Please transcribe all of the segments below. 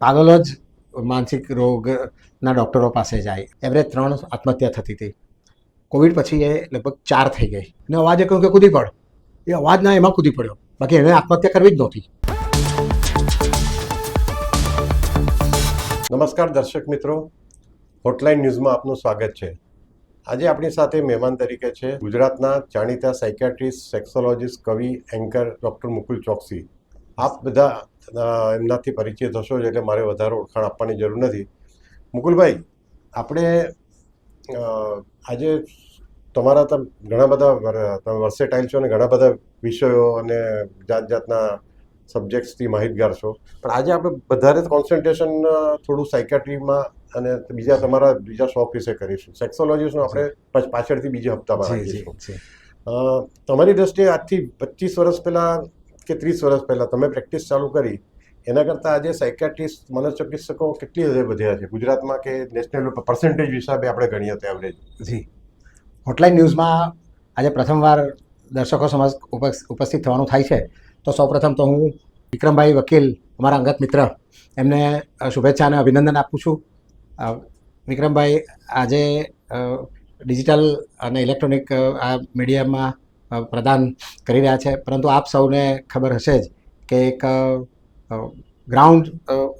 પાગલો જ માનસિક રોગના ડૉક્ટરો પાસે જાય. એવરેજ 3 આત્મહત્યા થતી હતી. કોવિડ પછી એ લગભગ 4 થઈ ગઈ. અને અવાજે કહ્યું કે કૂદી પડ, એ અવાજના એમાં કૂદી પડ્યો, બાકી એને આત્મહત્યા કરવી જ નહોતી. નમસ્કાર દર્શક મિત્રો, હોટલાઇન ન્યૂઝમાં આપનું સ્વાગત છે. આજે આપણી સાથે મહેમાન તરીકે છે ગુજરાતના જાણીતા સાયકિયાટ્રિસ્ટ, સેક્સોલોજીસ્ટ, કવિ, એન્કર ડૉક્ટર મુકુલ ચોકસી. આપ બધા એમનાથી પરિચિત હશો જ, એટલે મારે વધારે ઓળખાણ આપવાની જરૂર નથી. મુકુલભાઈ, આપણે આજે તમારા ઘણા બધા તમે વર્સેટાઇલ છો અને ઘણા બધા વિષયો અને જાત જાતના સબ્જેક્ટ્સથી માહિતગાર છો, પણ આજે આપણે વધારે કોન્સન્ટ્રેશન થોડું સાયકિયાટ્રીમાં અને તમારા બીજા શોખ વિશે કરીશું. સેક્સોલોજીસનું આપણે પાછળથી બીજા હપ્તામાં રાખીશું. તમારી દ્રષ્ટિએ આજથી 25 વર્ષ પહેલાં કે 30 વર્ષ પહેલાં તમે પ્રેક્ટિસ ચાલુ કરી, એના કરતાં આજે સાયકિયાટ્રિસ્ટ, મનોચિકિત્સકો કેટલી હદે વધ્યા છે ગુજરાતમાં, કે નેશનલ પર્સન્ટેજ હિસાબે આપણે ગણીએ તો એવરેજ? જી, હોટલાઇન ન્યૂઝમાં આજે પ્રથમવાર દર્શકો સમક્ષ ઉપસ્થિત થવાનું થાય છે. તો સૌપ્રથમ તો હું વિક્રમભાઈ વકીલ, અમારા અંગત મિત્ર, એમને શુભેચ્છા અને અભિનંદન આપું છું. વિક્રમભાઈ આજે ડિજિટલ અને ઇલેક્ટ્રોનિક આ મીડિયમમાં પ્રદાન કરી રહ્યા છે, પરંતુ આપ સૌને ખબર હશે જ કે એક ગ્રાઉન્ડ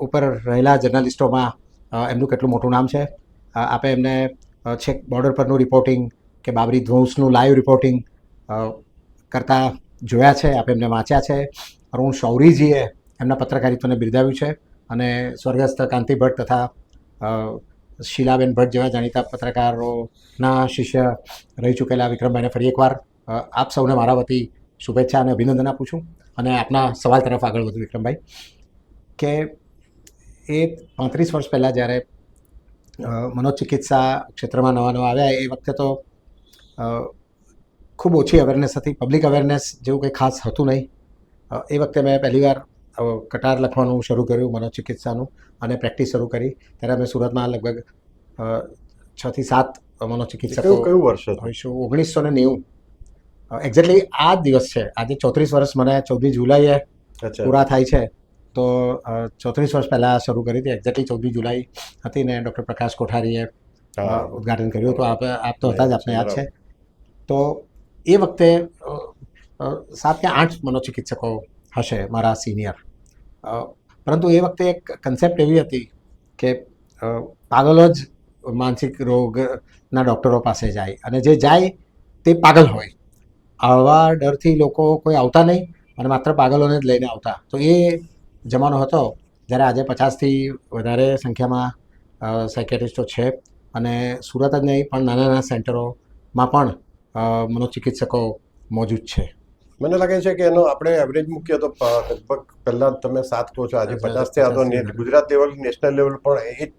ઉપર રહેલા જર્નલિસ્ટોમાં એમનું કેટલું મોટું નામ છે. આપે એમને છેક બોર્ડર પરનું રિપોર્ટિંગ કે બાબરી ધ્વંસનું લાઈવ રિપોર્ટિંગ કરતા જોયા છે, આપણે એમને વાંચ્યા છે. અરુણ શૌરીજીએ એમના પત્રકારિત્વને બિરદાવ્યું છે, અને સ્વર્ગસ્થ કાંતિ ભટ્ટ તથા શીલાબેન ભટ્ટ જેવા જાણીતા પત્રકારોના શિષ્ય રહી ચૂકેલા વિક્રમભાઈને ફરી એકવાર આપ સૌને મારા વતી શુભેચ્છા અને અભિનંદન આપું છું. અને આપના સવાલ તરફ આગળ વધુ વિક્રમભાઈ, કે એ 35 વર્ષ પહેલાં જ્યારે મનોચિકિત્સા ક્ષેત્રમાં નવા આવ્યા, એ વખતે તો ખૂબ ઓછી અવેરનેસ હતી, પબ્લિક અવેરનેસ જેવું કંઈ ખાસ હતું નહીં. એ વખતે મેં પહેલીવાર કટાર લખવાનું શરૂ કર્યું મનોચિકિત્સાનું, અને પ્રેક્ટિસ શરૂ કરી. ત્યારે અમે સુરતમાં લગભગ 6 થી 7 મનોચિકિત્સકો. કયું વર્ષ હોઈશું? 1990. એક્ઝેક્ટલી આ જ દિવસ છે. આજે 34 વર્ષ મને 14 જુલાઈએ પૂરા થાય છે. તો 34 વર્ષ પહેલાં શરૂ કરી હતી. એક્ઝેક્ટલી 14 જુલાઈ હતી ને ડૉક્ટર પ્રકાશ કોઠારીએ ઉદ્ઘાટન કર્યું. તો આપ તો હતા જ, આપને યાદ છે. તો એ વખતે 7 કે 8 મનોચિકિત્સકો હશે મારા સિનિયર. પરંતુ એ વખતે એક કન્સેપ્ટ એવી હતી કે પાગલો જ માનસિક રોગના ડૉક્ટરો પાસે જાય, અને જે જાય તે પાગલ હોય. આવા ડરથી લોકો કોઈ આવતા નહીં, અને માત્ર પાગલોને જ લઈને આવતા. તો એ જમાનો હતો જ્યારે આજે 50થી વધારે સંખ્યામાં સાયકિયાટ્રિસ્ટો છે, અને સુરત જ નહીં પણ નાના નાના સેન્ટરોમાં પણ મનોચિકિત્સકો મોજૂદ છે. મને લાગે છે કે એનો આપણે એવરેજ મૂકીએ તો લગભગ પહેલાં તમે 7 કહો છો, આજે 50 થયા. તો ગુજરાત લેવલ, નેશનલ લેવલ પણ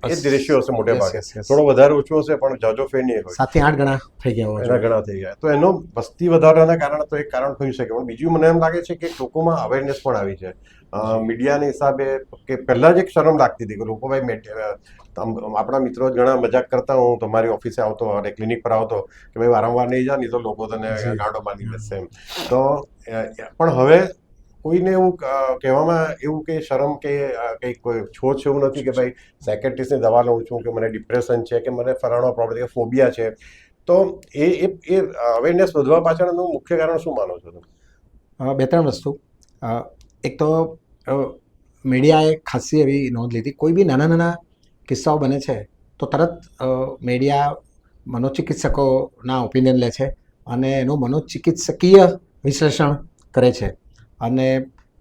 એ જ રેશિયો હશે મોટે ભાગે. થોડો વધારે ઓછો હશે, પણ જાજો ફેર નહીં હોય. 7 થી 8 ગણા થઈ ગયા હોય. એના ઘણા થઈ ગયા. તો એનો વસ્તી વધારાના કારણે તો એક કારણ થઈ શકે, પણ બીજું મને એમ લાગે છે કે લોકોમાં અવેરનેસ પણ આવી છે. મીડિયાના હિસાબે કે પહેલાં જ એક શરમ લાગતી હતી કે લોકો, ભાઈ આપણા મિત્રો ઘણા મજાક કરતા, હું તમારી ઓફિસે આવતો અને ક્લિનિક પર આવતો કે ભાઈ વારંવાર નહીં જા, નહીં તો લોકો તને ગાંડો બાંધી દેશે એમ. તો પણ હવે કોઈને એવું કહેવામાં એવું કે શરમ કે કંઈક કોઈ છોછ એવું નથી કે ભાઈ સાયકિયાટ્રિસ્ટની દવા લઉં છું, કે મને ડિપ્રેશન છે, કે મને ફલાણો પ્રોબ્લેમ, કે ફોબિયા છે. તો એ અવેરનેસ વધવા પાછળનું મુખ્ય કારણ શું માનો છો તમે? 2-3 વસ્તુ. એક તો મીડિયાએ ખાસી એવી નોંધ લીધી. કોઈ બી નાના નાના કિસ્સાઓ બને છે તો તરત મીડિયા મનોચિકિત્સકોના ઓપિનિયન લે છે, અને એનું મનોચિકિત્સકીય વિશ્લેષણ કરે છે. અને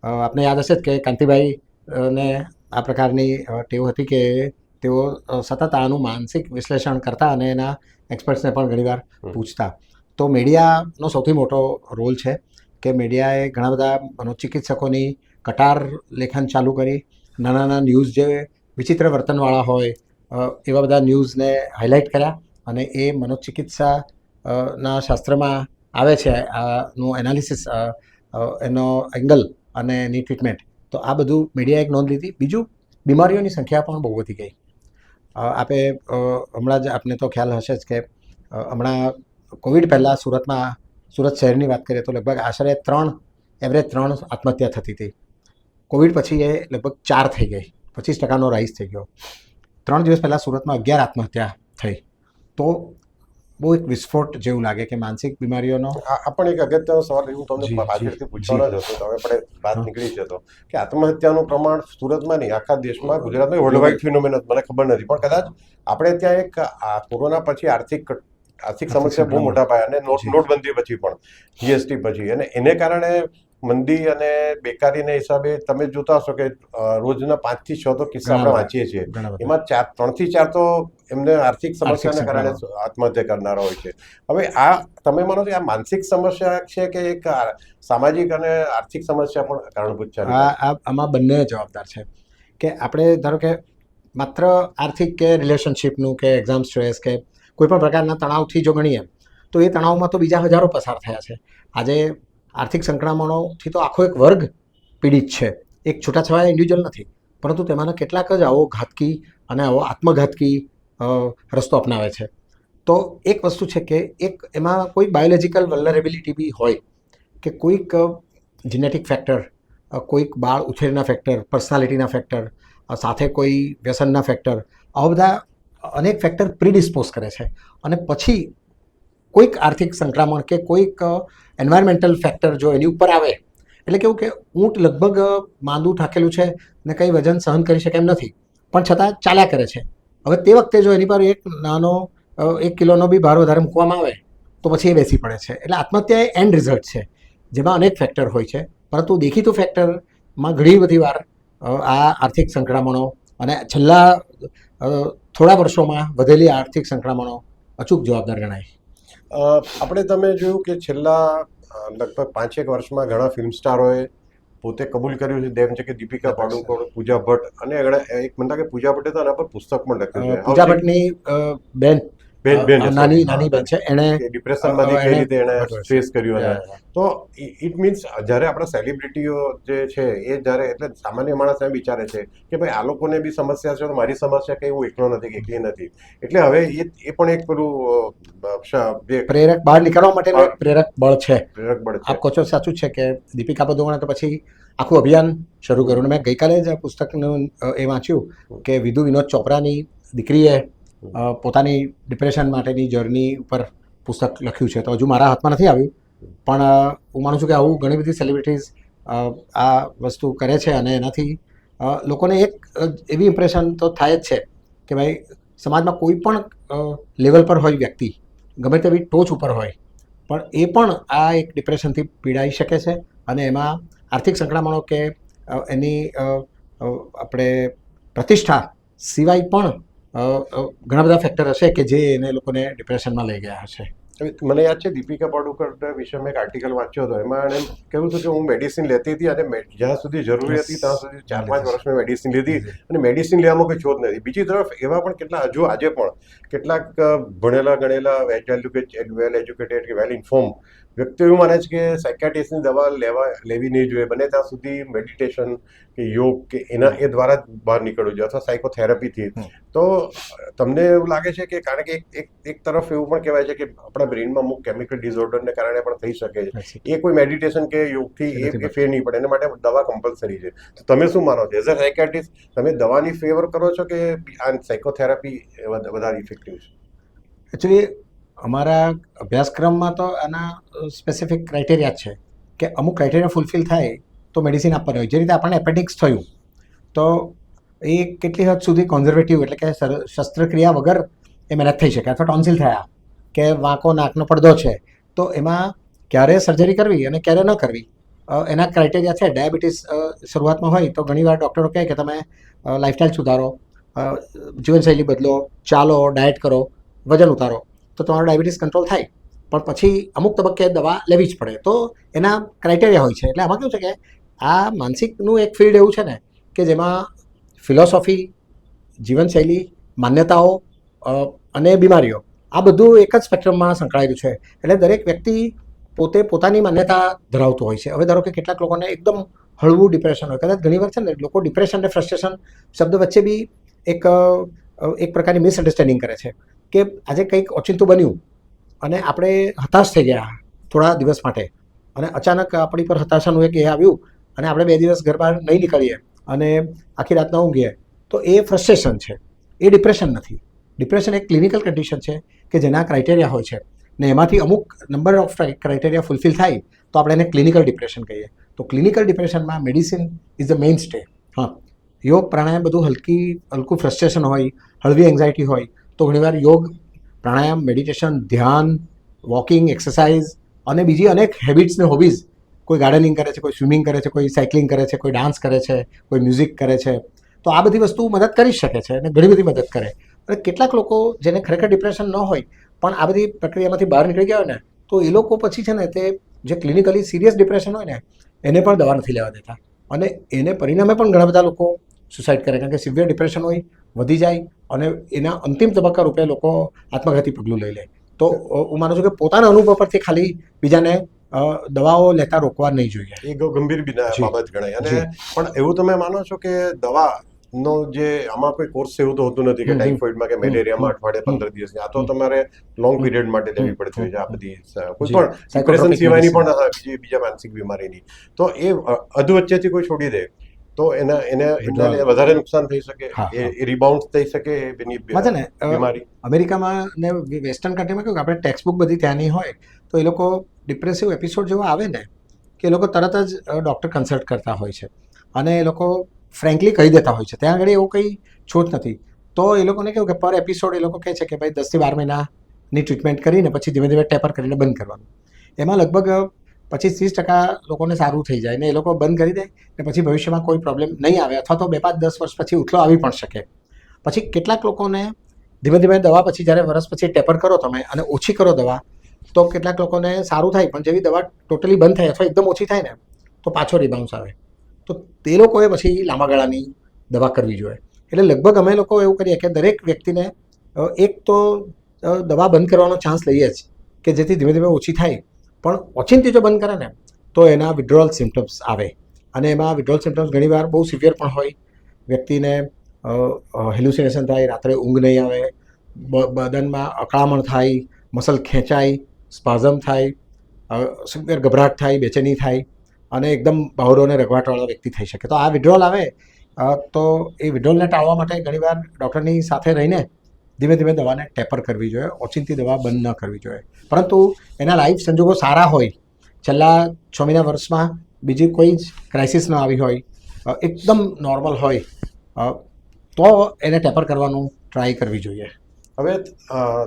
આપને યાદ હશે જ કે કાંતિભાઈને આ પ્રકારની ટેવ હતી કે તેઓ સતત આનું માનસિક વિશ્લેષણ કરતા અને એના એક્સપર્ટ્સને પણ ઘણીવાર પૂછતા. તો મીડિયાનો સૌથી મોટો રોલ છે કે મીડિયાએ ઘણા બધા મનોચિકિત્સકોની કટાર લેખન ચાલુ કરી. નાના નાના ન્યૂઝ જે વિચિત્ર વર્તનવાળા હોય એવા બધા ન્યૂઝને હાઇલાઇટ કર્યા, અને એ મનોચિકિત્સાના શાસ્ત્રમાં આવે છે આનું એનાલિસિસ, એનો એંગલ અને એની ટ્રીટમેન્ટ. તો આ બધું મીડિયાએ એક નોંધ લીધી. બીજું, બીમારીઓની સંખ્યા પણ બહુ વધી ગઈ. આપે હમણાં જ, આપને તો ખ્યાલ હશે જ કે હમણાં કોવિડ પહેલાં સુરત શહેરની વાત કરીએ તો લગભગ આશરે 3 આત્મહત્યા થતી હતી. કોવિડ પછી એ લગભગ 4 થઈ ગઈ 25%નો રાઇઝ થઈ ગયો. 3 દિવસ પહેલાં સુરતમાં 11 આત્મહત્યા થઈ. તો બહુ એક વિસ્ફોટ જેવું લાગે કે માનસિક બીમારીઓનો આ પણ એક અગત્યનો સવાલ હું તમને જી, પાછળથી જી, પૂછવાનો જ હતો, તો હવે પણ વાત નીકળી જ હતો કે આત્મહત્યાનું પ્રમાણ સુરતમાં નહીં આખા દેશમાં, ગુજરાતમાં વર્લ્ડ વાઇડ ફિનોમિનન મને ખબર નથી, પણ કદાચ આપણે ત્યાં એક કોરોના પછી આર્થિક સમસ્યા બહુ મોટા પાયા અને નોટબંધી પછી પણ જીએસટી પછી, અને એને કારણે મંદી અને બેકારીના હિસાબે તમે જોતા હશો કે રોજના 5 થી 6 તો કિસ્સા આપણે વાંચીએ છીએ, એમાં 3 થી 4 તો એમને આર્થિક સમસ્યાના કારણે આત્મહત્યા કરનારા હોય છે. હવે આ તમે માનો છો આ માનસિક સમસ્યા છે કે એક સામાજિક અને આર્થિક સમસ્યા પણ કારણભૂત છે? આમાં બંને જવાબદાર છે કે આપણે ધારો કે માત્ર આર્થિક કે રિલેશનશિપનું કે એક્ઝામ સ્ટ્રેસ કે કોઈ પણ પ્રકારના તણાવથી જો ગણીએ તો એ તણાવમાં તો બીજા હજારો પસાર થયા છે. આજે આર્થિક સંકળામણોથી તો આખો એક વર્ગ પીડિત છે, એક છૂટાછવાયા ઇન્ડિવિજ્યુઅલ નથી, પરંતુ તેમાંના કેટલાક જ આવો ઘાતકી અને આવો આત્મઘાતકી રસ્તો અપનાવે છે. તો એક વસ્તુ છે કે એક એમાં કોઈ બાયોલોજિકલ વલ્નરેબિલિટી બી હોય કે કોઈક જીનેટિક ફેક્ટર, કોઈક બાળ ઉછેરના ફેક્ટર, પર્સનાલિટીના ફેક્ટર, સાથે કોઈ વ્યસનના ફેક્ટર, આવા બધા અનેક ફેક્ટર પ્રીડિસ્પોઝ કરે છે. અને પછી કોઈક આર્થિક સંક્રમણ કે કોઈક એન્વાયરમેન્ટલ ફેક્ટર જો એની ઉપર આવે, એટલે કેવું કે ઊંટ લગભગ માંદું થાકેલું છે ને કંઈ વજન સહન કરી શકે એમ નથી, પણ છતાં ચાલ્યા કરે છે. હવે તે વખતે જો એની પર એક નાનો 1 કિલોનો બી ભાર વધારે મૂકવામાં આવે તો પછી એ બેસી પડે છે. એટલે આત્મહત્યા એ એન્ડ રિઝલ્ટ છે જેમાં અનેક ફેક્ટર હોય છે, પરંતુ દેખીતું ફેક્ટરમાં ઘણી બધી વાર આ આર્થિક સંકળામણો અને છેલ્લા થોડા વર્ષોમાં વધેલી આર્થિક સંકળામણો અચૂક જવાબદાર ગણાય. આપણે તમે જોયું કે છેલ્લા લગભગ 5-1 વર્ષમાં ઘણા ફિલ્મ સ્ટારોએ પોતે કબૂલ કર્યું છે, જેમ છે કે દીપિકા પાડુકોણ, પૂજા ભટ્ટ, અને એક મને લાગે પૂજા ભટ્ટે તો એના પર પુસ્તક પણ લખ્યું છે. પૂજા ભટ્ટની બેન નાની બેન છે, એણે ડિપ્રેશનમાંથી કઈ રીતે એણે ફેસ કર્યું છે. તો ઇટ મીન્સ જ્યારે આપણા સેલિબ્રિટીઓ જે છે એ જ્યારે એટલે સામાન્ય માણસ એમ વિચારે છે કે ભાઈ આ લોકોને બી સમસ્યા છે તો મારી સમસ્યા કઈ હું એકલો નથી કે એકલી નથી, એટલે હવે એ પણ એક પેલું પ્રેરક બહાર નીકળવા માટેનું એક પ્રેરક બળ છે. આપ કહો છો સાચું છે કે દીપિકા પાદુકોણે તો પછી આખું અભિયાન શરૂ કર્યું. મેં ગઈકાલે જ પુસ્તકનું એ વાંચ્યું કે વિધુ વિનોદ ચોપરાની દીકરીએ પોતાની ડિપ્રેશન માટેની જર્ની ઉપર પુસ્તક લખ્યું છે. તો હજુ મારા હાથમાં નથી આવ્યું, પણ હું માનું છું કે આવું ઘણી બધી સેલિબ્રિટીઝ આ વસ્તુ કરે છે અને એનાથી લોકોને એક એવી ઇમ્પ્રેશન તો થાય જ છે કે ભાઈ સમાજમાં કોઈ પણ લેવલ પર હોય વ્યક્તિ, ગમે તેવી ટોચ ઉપર હોય, પણ એ પણ આ એક ડિપ્રેશનથી પીડાઈ શકે છે. અને એમાં આર્થિક સંકળામણો કે એની આપણે પ્રતિષ્ઠા સિવાય પણ ઘણા બધા ફેક્ટર હશે કે જે એને લોકોને ડિપ્રેશનમાં લઈ ગયા હશે. મને યાદ છે દીપિકા પાડુકોણ વિશે મેં એક આર્ટિકલ વાંચ્યો હતો, એમાં એણે કહ્યું હતું કે હું મેડિસિન લેતી હતી અને જ્યાં સુધી જરૂરી હતી ત્યાં સુધી 4-5 વર્ષ મેં મેડિસિન લીધી અને મેડિસિન લેવામાં કોઈ છોડ નથી. બીજી તરફ એવા પણ કેટલા હજુ આજે પણ કેટલાક ભણેલા ગણેલા વેલ એજ્યુકેટેડ કે વેલ ઇન્ફોર્મ વ્યક્તિઓ એવું માને છે કે સાયકાટ્રિસ્ટની દવા લેવી નહીં જોઈએ, બને ત્યાં સુધી મેડિટેશન કે યોગ કે એ દ્વારા જ બહાર નીકળવું જોઈએ, અથવા સાયકોથેરાપીથી. તો તમને એવું લાગે છે કે કારણ કે એક તરફ એવું પણ કહેવાય છે કે આપણા બ્રેઇનમાં અમુક કેમિકલ ડિસઓર્ડરને કારણે પણ થઈ શકે છે, એ કોઈ મેડિટેશન કે યોગથી એ ફેર નહીં પડે, એના માટે દવા કમ્પલસરી છે. તો તમે શું માનો છો એઝ અ સાયકાટ્રિસ્ટ, તમે દવાની ફેવર કરો છો કે આ સાયકોથેરાપી વધારે ઇફેક્ટિવ છે? એકચ્યુઅલી અમારા અભ્યાસક્રમમાં તો આના સ્પેસિફિક ક્રાઇટેરિયા છે કે અમુક ક્રાઇટેરિયા ફૂલફિલ થાય તો મેડિસિન આપવાની હોય. જે રીતે આપણને એપેન્ડિક્સ થયું તો એ કેટલી હદ સુધી કોન્ઝર્વેટિવ, એટલે કે શસ્ત્રક્રિયા વગર એ મેનેજ થઈ શકે, અથવા ટોન્સિલ થયા કે વાંકો નાકનો પડદો છે, તો એમાં ક્યારે સર્જરી કરવી અને ક્યારે ન કરવી એના ક્રાઇટેરિયા છે. ડાયાબિટીસ શરૂઆતમાં હોય તો ઘણીવાર ડૉક્ટરો કહે કે તમે લાઇફસ્ટાઈલ સુધારો, જીવનશૈલી બદલો, ચાલો, ડાયટ કરો, વજન ઉતારો, તો તમારો ડાયાબિટીસ કંટ્રોલ થાય. પણ પછી અમુક તબક્કે દવા લેવી જ પડે. તો એના ક્રાઇટેરિયા હોય છે. એટલે આમાં કેવું છે કે આ માનસિકનું એક ફિલ્ડ એવું છે ને કે જેમાં ફિલોસોફી, જીવનશૈલી, માન્યતાઓ અને બીમારીઓ આ બધું એક જ સ્પેક્ટ્રમમાં સંકળાયેલું છે. એટલે દરેક વ્યક્તિ પોતે પોતાની માન્યતા ધરાવતો હોય છે. હવે ધારો કે કેટલાક લોકોને એકદમ હળવું ડિપ્રેશન હોય, કદાચ ઘણીવાર છે ને લોકો ડિપ્રેશન અને ફ્રસ્ટ્રેશન શબ્દ વચ્ચે બી એક પ્રકારની મિસઅન્ડરસ્ટેન્ડિંગ કરે છે કે આજે કંઈક ઓચિંતું બન્યું અને આપણે હતાશ થઈ ગયા થોડા દિવસ માટે, અને અચાનક આપણી પર હતાશાનું એક એ આવ્યું અને આપણે 2 દિવસ ઘર બહાર નહીં નીકળીએ અને આખી રાત ન ઊંઘીએ, તો એ ફ્રસ્ટ્રેશન છે, એ ડિપ્રેશન નથી. ડિપ્રેશન એક ક્લિનિકલ કન્ડિશન છે કે જેના ક્રાઇટેરિયા હોય છે ને એમાંથી અમુક નંબર ઓફ ક્રાઇટેરિયા ફૂલફિલ થાય તો આપણે એને ક્લિનિકલ ડિપ્રેશન કહીએ. તો ક્લિનિકલ ડિપ્રેશનમાં medicine is the main stay. હા, યોગ પ્રાણાયામ બધું હલકું ફ્રસ્ટ્રેશન હોય, હળવી એન્ઝાયટી હોય તો ઘણીવાર યોગ, પ્રાણાયામ, મેડિટેશન, ધ્યાન, વોકિંગ, એક્સરસાઇઝ અને બીજી અનેક હેબિટ્સ ને હોબીઝ, કોઈ ગાર્ડનિંગ કરે છે, કોઈ સ્વિમિંગ કરે છે, કોઈ સાયકલિંગ કરે છે, કોઈ ડાન્સ કરે છે, કોઈ મ્યુઝિક કરે છે, તો આ બધી વસ્તુ મદદ કરી શકે છે અને ઘણી બધી મદદ કરે. અને કેટલાક લોકો જેને ખરેખર ડિપ્રેશન ન હોય પણ આ બધી પ્રક્રિયામાંથી બહાર નીકળી ગયા હોય ને, તો એ લોકો પછી છે ને તે જે ક્લિનિકલી સિરિયસ ડિપ્રેશન હોય ને એને પણ દવા નથી લેવા દેતા અને એને પરિણામે પણ ઘણા બધા લોકો સુસાઇડ કરે, કારણ કે સિવિયર ડિપ્રેશન હોય, વધી જાય અને એના અંતિમ તબક્કા રૂપે લોકો આત્મઘાતી પગલું લઈ લે. તો હું માનું છું કે પોતાના અનુભવ પરથી ખાલી બીજાને દવાઓ લેતા રોકવા નહીં જોઈએ. એ ગંભીર બાબત ગણાય. અને પણ એવું તમે માનો છો કે દવાનો જે આમાં કોઈ કોર્સ એવું તો હોતું નથી કે ટાઇફોઇડમાં કે મેલેરિયામાં અઠવાડિયે 15 દિવસની, આ તો તમારે લોંગ પીરિયડ માટે લેવી પડતી હોય છે આ બધી કોઈ પણ ડિપ્રેશન સિવાયની પણ બીજા માનસિક બીમારીની. તો એ અધવચ્ચેથી કોઈ છોડી દે તો એને વધારે નુકસાન થઈ શકે, એ રિબાઉન્ડ થઈ શકે એની બીમારી. અમેરિકામાં ને વેસ્ટર્ન કન્ટ્રીમાં કેવું કે આપણે ટેક્સ્ટ બુક બધી ત્યાંની હોય તો એ લોકો ડિપ્રેસિવ એપિસોડ જેવો આવે ને કે એ લોકો તરત જ ડૉક્ટર કન્સલ્ટ કરતા હોય છે અને એ લોકો ફ્રેન્કલી કહી દેતા હોય છે. ત્યાં આગળ એવું કંઈ છૂટ નથી. તો એ લોકોને કેવું કે પર એપિસોડ એ લોકો કહે છે કે ભાઈ 10 થી 12 મહિનાની ટ્રીટમેન્ટ કરીને પછી ધીમે ધીમે ટેપર કરીને બંધ કરવાનું. એમાં લગભગ 25-30% લોકોને સારું થઈ જાય ને એ લોકો બંધ કરી દે ને પછી ભવિષ્યમાં કોઈ પ્રોબ્લેમ નહીં આવે અથવા તો 2-5-10 વર્ષ પછી ઉથલો આવી પણ શકે. પછી કેટલાક લોકોને ધીમે ધીમે દવા પછી જ્યારે વર્ષ પછી ટેપર કરો તમે અને ઓછી કરો દવા તો કેટલાક લોકોને સારું થાય, પણ જેવી દવા ટોટલી બંધ થાય અથવા એકદમ ઓછી થાય ને તો પાછો રિબાઉન્સ આવે. તો તે લોકોએ પછી લાંબા ગાળાની દવા કરવી જોઈએ. એટલે લગભગ અમે લોકો એવું કરીએ કે દરેક વ્યક્તિને એક તો દવા બંધ કરવાનો ચાન્સ લઈએ જ કે જેથી ધીમે ધીમે ઓછી થાય, પણ ઓચિંતી જો બંધ કરે ને તો એના વિડ્રોઅલ સિમ્ટમ્સ આવે અને એમાં વિડ્રોઅલ સિમ્ટમ્સ ઘણીવાર બહુ સિવિયર પણ હોય. વ્યક્તિને હેલ્યુસિનેશન થાય, રાત્રે ઊંઘ નહીં આવે, બદનમાં અકળામણ થાય, મસલ ખેંચાય, સ્પાઝમ થાય, સિવિયર ગભરાટ થાય, બેચેની થાય અને એકદમ બાવરો અને રગવાટવાળો વ્યક્તિ થઈ શકે. તો આ વિડ્રોલ આવે તો એ વિડ્રોલને ટાળવા માટે ઘણીવાર ડૉક્ટરની સાથે રહીને ધીમે ધીમે દવાને ટેપર કરવી જોઈએ, ઓચિંતી દવા બંધ ન કરવી જોઈએ. પરંતુ એના લાઈફ સંજોગો સારા હોય, છેલ્લા 6 મહિના વર્ષમાં બીજી કોઈ જ ક્રાઇસિસ ન આવી હોય, એકદમ નોર્મલ હોય તો એને ટેપર કરવાનું ટ્રાય કરવી જોઈએ. હવે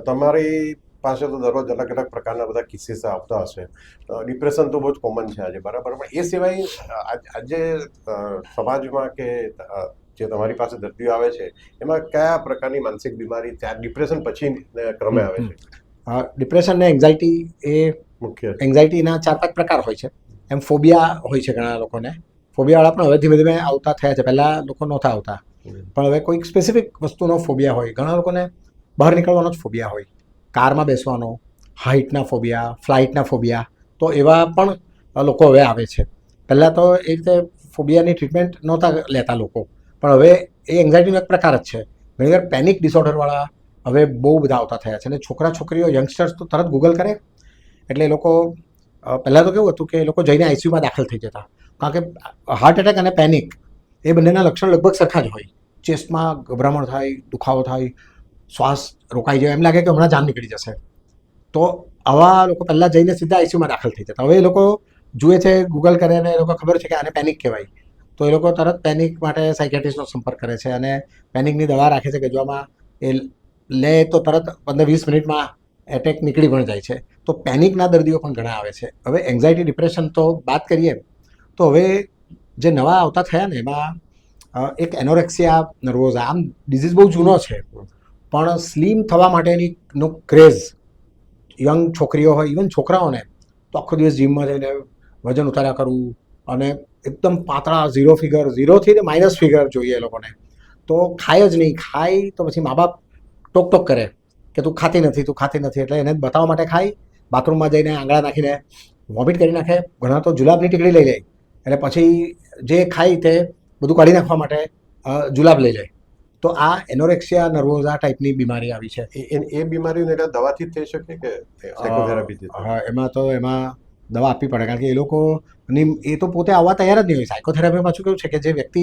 તમારી પાસે તો દરરોજ અલગ અલગ પ્રકારના બધા કિસ્સા આવતા હશે. ડિપ્રેશન તો બહુ જ કોમન છે આજે, બરાબર, પણ એ સિવાય આજે સમાજમાં કે જે તમારી પાસે દર્દીઓ આવે છે એમાં કયા પ્રકારની માનસિક બીમારી ત્યાં ડિપ્રેશન પછી ક્રમે આવે છે? ડિપ્રેશન ને એન્ઝાયટી એ મુખ્ય. એન્ઝાયટીના 4-5 પ્રકાર હોય છે. એમ ફોબિયા હોય છે ઘણા લોકોને. ફોબિયાવાળા પણ હવે ધીમે ધીમે આવતા થયા છે. પહેલાં લોકો નહોતા આવતા, પણ હવે કોઈક સ્પેસિફિક વસ્તુનો ફોબિયા હોય. ઘણા લોકોને બહાર નીકળવાનો જ ફોબિયા હોય, કારમાં બેસવાનો, હાઇટના ફોબિયા, ફ્લાઇટના ફોબિયા. તો એવા પણ લોકો હવે આવે છે. પહેલાં તો એ રીતે ફોબિયાની ટ્રીટમેન્ટ નહોતા લેતા લોકો, પણ હવે એ એન્ઝાયટીનો એક પ્રકાર જ છે. ઘણીવાર પેનિક ડિસઓર્ડરવાળા હવે બહુ બધા આવતા થયા છે અને છોકરા છોકરીઓ યંગસ્ટર્સ તો તરત ગૂગલ કરે એટલે એ લોકો પહેલાં તો કેવું હતું કે એ લોકો જઈને આઈસીયુમાં દાખલ થઈ જતા, કારણ કે હાર્ટ એટેક અને પેનિક એ બંનેના લક્ષણ લગભગ સરખા જ હોય. ચેસ્ટમાં ગભરામણ થાય, દુખાવો થાય, શ્વાસ રોકાઈ જાય, એમ લાગે કે હમણાં જાન નીકળી જશે. તો આવા લોકો પહેલાં જઈને સીધા આઈસીયુમાં દાખલ થઈ જતા. હવે એ લોકો જુએ છે, ગૂગલ કરે અને એ લોકો ખબર છે કે આને પેનિક કહેવાય, તો એ લોકો તરત પેનિક માટે સાયકેટ્રિસ્ટનો સંપર્ક કરે છે અને પેનિકની દવા રાખે છે કે જો આમાં એ લે તો તરત 15-20 મિનિટમાં એટેક નીકળી પણ જાય છે. તો પેનિકના દર્દીઓ પણ ઘણા આવે છે. હવે એન્ઝાયટી ડિપ્રેશન તો વાત કરીએ તો હવે જે નવા આવતા થયા ને એમાં એક એનોરેક્સિયા નર્વોઝા, આમ ડિઝીઝ બહુ જૂનો છે પણ સ્લિમ થવા માટેનો ક્રેઝ યંગ છોકરીઓ હોય, ઇવન છોકરાઓને તો આખો દિવસ જીમમાં જઈને વજન ઉતાર્યા કરવું અને એકદમ પાતળા, 0 ફિગર, 0થી માઇનસ ફિગર જોઈએ એ લોકોને. તો ખાય જ નહીં, ખાય તો પછી મા બાપ ટોક ટોક કરે કે તું ખાતી નથી, તું ખાતી નથી, એટલે એને બતાવવા માટે ખાય, બાથરૂમમાં જઈને આંગળા નાખીને વોમિટ કરી નાખે. ઘણા તો જુલાબની ટીકડી લઈ લે એટલે પછી જે ખાય તે બધું કાઢી નાખવા માટે જુલાબ લઈ લે. તો આ એનોરેક્સિયા નર્વોઝા ટાઈપની બીમારી આવી છે. એ બીમારીને દવાથી જ થઈ શકે કે સાયકોથેરાપીથી? હા, એમાં દવા આપવી પડે, કારણ કે એ લોકોની એ તો પોતે આવવા તૈયાર જ નહીં હોય. સાયકોથેરાપી પાછું કેવું છે કે જે વ્યક્તિ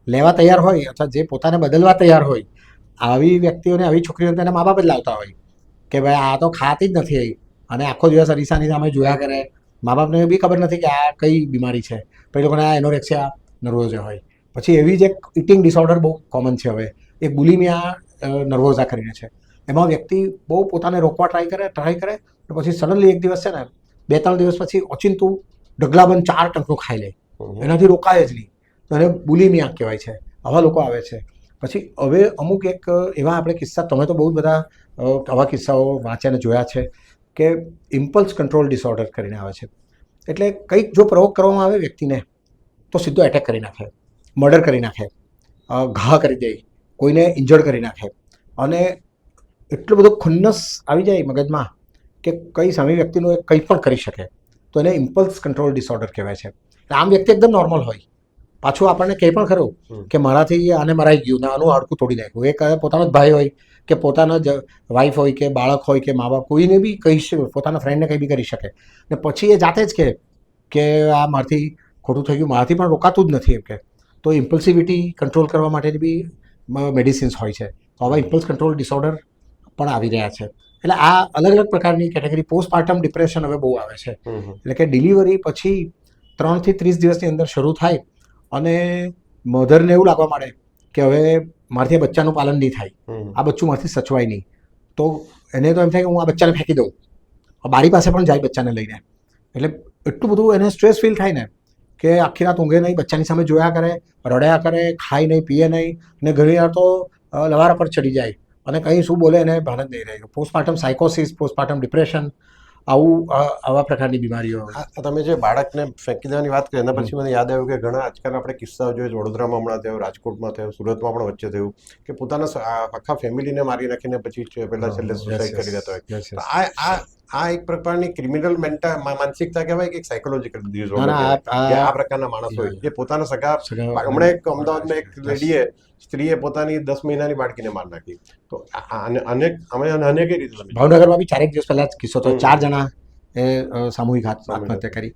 લેવા તૈયાર હોય અથવા જે પોતાને બદલવા તૈયાર હોય આવી વ્યક્તિઓને આવી છોકરીઓને તેના મા બાપ જ લાવતા હોય કે ભાઈ આ તો ખાતી જ નથી અને આખો દિવસ અરીસાની સામે જોયા કરે. મા બાપને બી ખબર નથી કે આ કઈ બીમારી છે. પછી લોકોને આ એનોરેક્સિયા નર્વોઝા હોય. પછી એવી જ એક ઇટિંગ ડિસઓર્ડર બહુ કોમન છે હવે, એક બુલિમિયા નર્વોઝા કરીને છે. એમાં વ્યક્તિ બહુ પોતાને રોકવા ટ્રાય કરે પછી સડનલી એક દિવસ છે ને 2-3 દિવસ પછી ઓચિંતું ઢગલાબંધ 4 ટંકનું ખાઈ લે, એનાથી રોકાય જ નહીં. તો એને બુલિમિયા કહેવાય છે. આવા લોકો આવે છે. પછી હવે અમુક એક એવા આપણે કિસ્સા, તમે તો બહુ જ બધા આવા કિસ્સાઓ વાંચ્યા અને જોયા છે કે ઇમ્પલ્સ કંટ્રોલ ડિસઓર્ડર કરીને આવે છે. એટલે કંઈક જો પ્રવોક કરવામાં આવે વ્યક્તિને તો સીધો એટેક કરી નાખે, મર્ડર કરી નાખે, ઘા કરી દે, કોઈને ઇન્જર્ડ કરી નાખે અને એટલો બધો ખુન્નસ આવી જાય મગજમાં કે કઈ સામે વ્યક્તિનું એ કંઈ પણ કરી શકે. તો એને ઇમ્પલ્સ કંટ્રોલ ડિસઓર્ડર કહેવાય છે. આમ વ્યક્તિ એકદમ નોર્મલ હોય, પાછું આપણને કહે પણ ખરું કે મારાથી આને મરાઈ ગયું ને આનું હાડકું તોડી નાખ્યું. એ પોતાનો જ ભાઈ હોય કે પોતાનો જ વાઈફ હોય કે બાળક હોય કે મા બાપ, કોઈને બી કહી શકે, પોતાના ફ્રેન્ડને કંઈ બી કરી શકે. ને પછી એ જાતે જ કે આ મારાથી ખોટું થઈ ગયું, મારાથી પણ રોકાતું જ નથી એમ કે. તો ઇમ્પલ્સિવિટી કંટ્રોલ કરવા માટેની બી મેડિસિન્સ હોય છે. તો આવા ઇમ્પલ્સ કંટ્રોલ ડિસઓર્ડર પણ આવી રહ્યા છે. એટલે આ અલગ અલગ પ્રકારની કેટેગરી. પોસ્ટપાર્ટમ ડિપ્રેશન હવે બહુ આવે છે. એટલે કે ડિલિવરી પછી 3 થી 30 દિવસની અંદર શરૂ થાય અને મધરને એવું લાગવા માંડે કે હવે મારાથી આ બચ્ચાનું પાલન નહીં થાય, આ બચ્ચું મારાથી સચવાય નહીં. તો એને તો એમ થાય કે હું આ બચ્ચાને ફેંકી દઉં. બારી પાસે પણ જાય બચ્ચાને લઈને. એટલે એટલું બધું એને સ્ટ્રેસ ફીલ થાય ને કે આખી રાત ઊંઘે નહીં, બચ્ચાની સામે જોયા કરે, રડ્યા કરે, ખાય નહીં, પીએ નહીં, ને ઘણી વાર તો લવારા પર ચડી જાય અને કંઈ શું બોલે એને ભાન જ નહીં રહે. પોસ્ટપાર્ટમ સાયકોસિસ, પોસ્ટપાર્ટમ ડિપ્રેશન, આવા પ્રકારની બીમારીઓ. તમે જે બાળકને ફેંકી દેવાની વાત કરી એના પછી મને યાદ આવ્યું કે ઘણા આજકાલ આપણે કિસ્સાઓ જોઈએ, વડોદરામાં હમણાં થયો, રાજકોટમાં થયો, સુરતમાં પણ વચ્ચે થયું કે પોતાના આખા ફેમિલીને મારી નાખીને પછી પેલા છેલ્લે સુસાઇડ કરી દેતા હોય. આ એક પ્રકારની ક્રિમિનલ માનસિકતા કહેવાય કે સાયકોલોજીકલ ડિસઓર્ડર. આ પ્રકારના માણસ હોય જે પોતાના સગા, હમણાં એક અમદાવાદમાં એક લેડીએ, સ્ત્રીએ પોતાની 10 મહિનાની બાળકીને માર નાખી. તો અનેક રીતે ભાવનગરમાં બી 4 દિવસ પહેલા જ કિસ્સો તો 4 જણા એ સામૂહિક આત્મહત્યા કરી.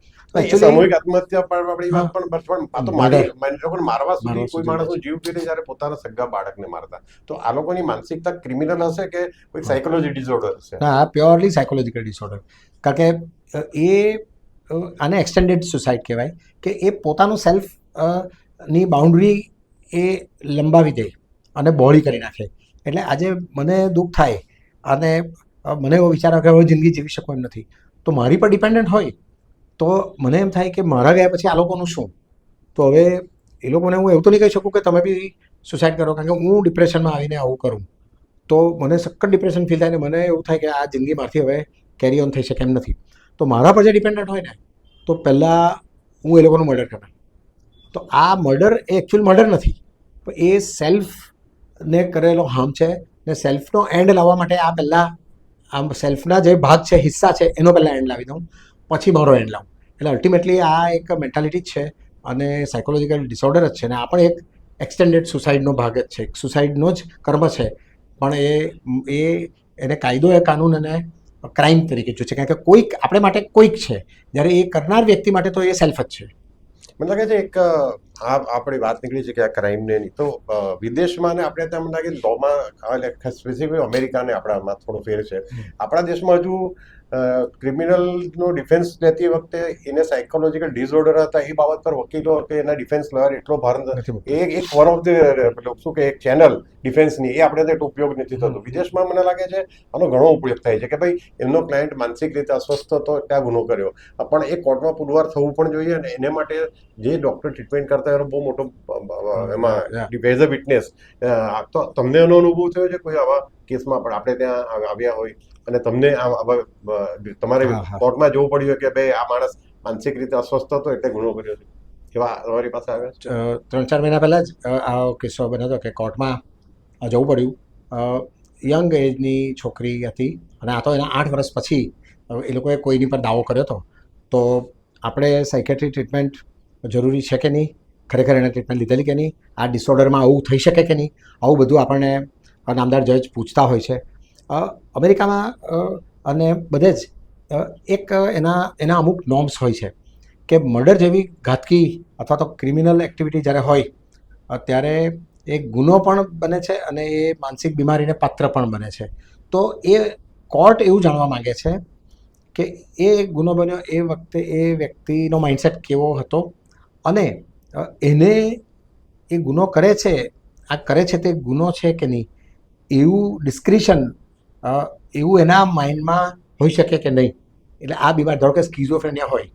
સામૂહિક આત્મહત્યા પણ આપણી વાત પણ આ તો લોકોને મારવા સુધી કોઈ માણસનો જીવ પીને જ્યારે પોતાના સગા બાળકને મારતા. તો આ લોકોની માનસિકતા ક્રિમિનલ હશે કે કોઈ સાયકોલોજી ડિસઓર્ડર હશે? ના, પ્યોરલી સાયકોલોજીકલ ડિસઓર્ડર. કારણ કે એ આને એક્સટેન્ડેડ સુસાઇડ કહેવાય કે એ પોતાનું સેલ્ફ ની બાઉન્ડ્રી એ લંબાવી દે અને બહોળી કરી નાખે. એટલે આજે મને દુઃખ થાય અને મને એવો વિચાર આવે કે હવે જિંદગી જીવી શકું એમ નથી. તો મારી પર ડિપેન્ડન્ટ હોય તો મને એમ થાય કે મારા ગયા પછી આ લોકોનું શું? તો હવે એ લોકોને હું એવું તો નહીં કહી શકું કે તમે બી સુસાઇડ કરો, કારણ કે હું ડિપ્રેશનમાં આવીને આવું કરું તો મને સખત ડિપ્રેશન ફીલ થાય ને મને એવું થાય કે આ જિંદગી મારથી હવે કેરી ઓન થઈ શકે એમ નથી. તો મારા પર જે ડિપેન્ડન્ટ હોય ને તો પહેલાં હું એ લોકોનું મર્ડર કરું. તો આ મર્ડર એ એકચ્યુઅલ મર્ડર નથી, પણ એ સેલ્ફને કરેલો હાર્મ છે ને સેલ્ફનો એન્ડ લાવવા માટે આ પહેલાં આમ સેલ્ફના જે ભાગ છે, હિસ્સા છે, એનો પહેલાં એન્ડ લાવી દઉં, પછી મારો એન્ડ લાવું. એટલે અલ્ટિમેટલી આ એક મેન્ટાલિટી જ છે અને સાયકોલોજીકલ ડિસઓર્ડર જ છે. ને આ પણ એક એક્સટેન્ડેડ સુસાઇડનો ભાગ જ છે, સુસાઇડનો જ કર્મ છે. પણ એને કાયદો એ કાનૂન અને ક્રાઇમ તરીકે જો છે, કારણ કે કોઈક આપણે માટે કોઈક છે, જ્યારે એ કરનાર વ્યક્તિ માટે તો એ સેલ્ફ જ છે. મને લાગે છે એક આપણી વાત નીકળી છે કે આ ક્રાઇમને નહીં તો વિદેશમાં ને આપણે ત્યાં મને લાગે લોમાં સ્પેસિફિક અમેરિકા ને આપણામાં થોડો ફેર છે. આપણા દેશમાં હજુ ક્રિમિનલનો ડિફેન્સ લેતી વખતે એને સાયકોલોજીકલ ડિસઓર્ડર હતા એ બાબત પર વકીલો કે એના ડિફેન્સ લોયર એટલો ભાર નથી. એક વન ઓફ ધ શું કે એક ચેનલ ડિફેન્સની એ આપણે ત્યાં ઉપયોગ નથી થતો. વિદેશમાં મને લાગે છે આનો ઘણો ઉપયોગ થાય છે કે ભાઈ એમનો ક્લાયન્ટ માનસિક રીતે અસ્વસ્થ હતો, ત્યાં ગુનો કર્યો, પણ એ કોર્ટમાં પુરવાર થવું પણ જોઈએ અને એને માટે જે ડોક્ટર ટ્રીટમેન્ટ કરતા એનો બહુ મોટો એમાં એઝ અ વિટનેસ. તો તમને એનો અનુભવ થયો છે કોઈ આવા કેસમાં પણ આપણે ત્યાં આવ્યા હોય અને તમને તમારે કોર્ટમાં જોવું પડ્યું કે ભાઈ આ માણસ માનસિક રીતે અસ્વસ્થ હતો એટલે ગુનો કર્યો છે, એવા તમારી પાસે આવ્યા? 3-4 મહિના પહેલાં જ આ કિસ્સો બન્યો હતો કે કોર્ટમાં જવું પડ્યું. યંગ એજની છોકરી હતી અને આ તો એના 8 વર્ષ પછી એ લોકોએ કોઈની પર દાવો કર્યો હતો. તો આપણે સાયકેટ્રી ટ્રીટમેન્ટ જરૂરી છે કે નહીં, ખરેખર એને ટ્રીટમેન્ટ લીધેલી કે નહીં, આ ડિસઓર્ડરમાં આવું થઈ શકે કે નહીં, આવું બધું આપણને નામદાર જજ પૂછતા હોય છે. અમેરિકામાં અને બધે જ એક એના અમુક નોર્મ્સ હોય છે કે મર્ડર જેવી ઘાતકી અથવા તો ક્રિમિનલ એક્ટિવિટી જ્યારે હોય ત્યારે એ ગુનો પણ બને છે અને એ માનસિક બીમારીને પાત્ર પણ બને છે. તો એ કોર્ટ એવું જાણવા માંગે છે કે એ ગુનો બન્યો એ વખતે એ વ્યક્તિનો માઇન્ડસેટ કેવો હતો અને એને એ ગુનો કરે છે, આ કરે છે તે ગુનો છે કે નહીં, એવું ડિસ્ક્રિશન એવું એના માઇન્ડમાં હોઈ શકે કે નહીં. એટલે આ બીમાર, ધારો કે સ્કિઝોફ્રેનિયા હોય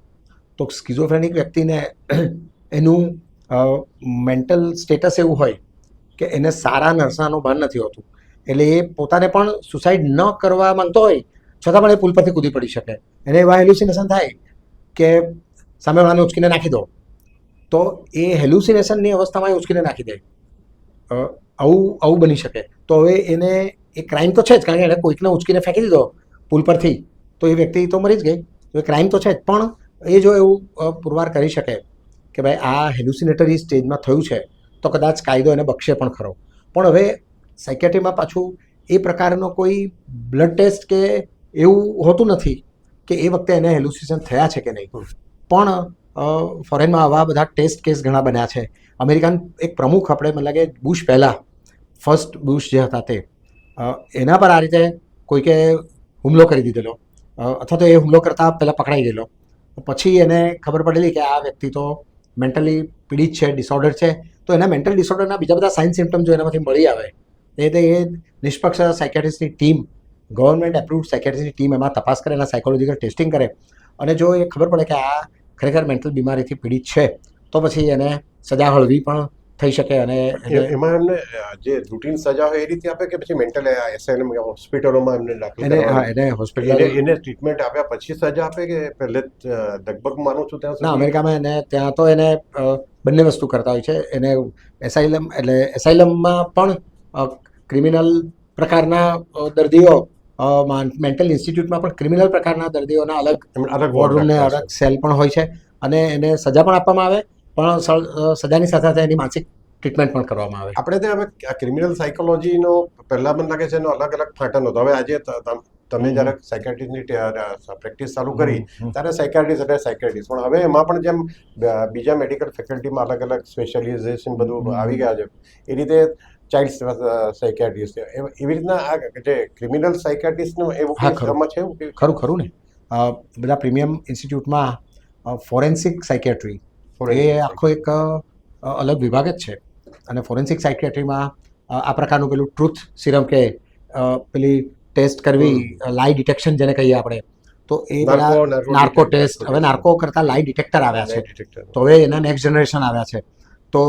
તો સ્કિઝોફ્રેનિક વ્યક્તિને એનું મેન્ટલ સ્ટેટસ એવું હોય કે એને સારા નરસાનું ભાન નથી હોતું, એટલે એ પોતાને પણ સુસાઇડ ન કરવા માંગતો હોય છતાં પણ એ પુલ પરથી કૂદી પડી શકે. એને એવા હેલ્યુસિનેશન થાય કે સામેવાળાને ઉચકીને નાખી દો, તો એ હેલ્યુસિનેશનની અવસ્થામાં એ ઉચકીને નાખી દે. આવું બની શકે. તો હવે એને એ ક્રાઇમ તો છે જ, કારણ કે એને કોઈકને ઉચકીને ફેંકી દીધો પુલ પરથી તો એ વ્યક્તિ તો મરી જ ગઈ, તો એ ક્રાઇમ તો છે જ. પણ એ જો એવું પુરવાર કરી શકે કે ભાઈ આ હેલ્યુસિનેટરી સ્ટેજમાં થયું છે તો કદાચ કાયદો એને બક્ષે પણ ખરો. પણ હવે સાયકેટ્રીમાં પાછું એ પ્રકારનો કોઈ બ્લડ ટેસ્ટ કે એવું હોતું નથી કે એ વખતે એને હેલ્યુસિનેશન થયા છે કે નહીં. પણ ફોરેનમાં આવા બધા ટેસ્ટ કેસ ઘણા બન્યા છે. અમેરિકન એક પ્રમુખ, આપણે મને લાગે બુશ પહેલાં, ફર્સ્ટ બુશ જે હતા તે, એના પર આ રીતે કોઈકે હુમલો કરી દીધેલો, અથવા તો એ હુમલો કરતાં પહેલાં પકડાઈ ગયેલો. પછી એને ખબર પડેલી કે આ વ્યક્તિ તો મેન્ટલી પીડિત છે, ડિસઓર્ડર છે. તો એના મેન્ટલ ડિસઓર્ડરના બીજા બધા સાઇન સિમ્ટમ્સ જો એનામાંથી મળી આવે એ નિષ્પક્ષ સાયકેટ્રિસ્ટની ટીમ, ગવર્મેન્ટ એપ્રુવડ સાયકેટ્રિસ્ટની ટીમ એમાં તપાસ કરે, એના સાયકોલોજીકલ ટેસ્ટિંગ કરે, અને જો એ ખબર પડે કે આ ખરેખર મેન્ટલ બીમારીથી પીડિત છે તો પછી એને સજા હળવી પણ થઈ શકે. અને એમાં એમને જે રૂટીન સજા હોય એ રીતે આપે કે પછી મેન્ટલ એસાઇલમ હોસ્પિટલોમાં એમને દાખલ એને હોસ્પિટલ એને ટ્રીટમેન્ટ આપ્યા પછી સજા આપે કે પહેલે લગભગ માનું છું ત્યાં ના, અમેરિકામાં એને ત્યાં તો એને બંને વસ્તુ કરતા હોય છે. એને એસાઇલમમાં પણ ક્રિમિનલ પ્રકારના દર્દીઓ, મેન્ટલ ઇન્સ્ટિટ્યૂટમાં પણ ક્રિમિનલ પ્રકારના દર્દીઓના અલગ વોર્ડરૂમને અલગ સેલ પણ હોય છે, અને એને સજા પણ આપવામાં આવે, પણ સજાની સાથે સાથે એની માનસિક ટ્રીટમેન્ટ પણ કરવામાં આવે. આપણે ત્યાં હવે આ ક્રિમિનલ સાયકોલોજીનો પહેલા મને લાગે છે એનો અલગ અલગ પાટર્ન હતો. હવે આજે તમે જ્યારે સાયકેટ્રિસ્ટની પ્રેક્ટિસ ચાલુ કરી ત્યારે સાયકેટ્રિસ્ટ, પણ હવે એમાં પણ જેમ બીજા મેડિકલ ફેકલ્ટીમાં અલગ અલગ સ્પેશિયલાઇઝેશન બધું આવી ગયા છે, એ રીતે ચાઇલ્ડ સાયકેટ્રિસ્ટ એવી રીતના આ જે ક્રિમિનલ સાયકેટ્રિસ્ટનું એવું ક્રમમાં છે. ખરું ને, બધા પ્રીમિયમ ઇન્સ્ટિટ્યૂટમાં ફોરેન્સિક સાયકેટ્રી એ આખો એક અલગ વિભાગ જ છે. અને ફોરેન્સિક સાયકેટ્રીમાં આ પ્રકારનું પેલું ટ્રુથ સિરમ કે પેલી ટેસ્ટ કરવી, લાઈ ડિટેક્શન જેને કહીએ આપણે, તો એ બધા નાર્કો ટેસ્ટ, હવે નાર્કો કરતાં લાઈ ડિટેક્ટર આવ્યા છે, તો હવે એના નેક્સ્ટ જનરેશન આવ્યા છે. તો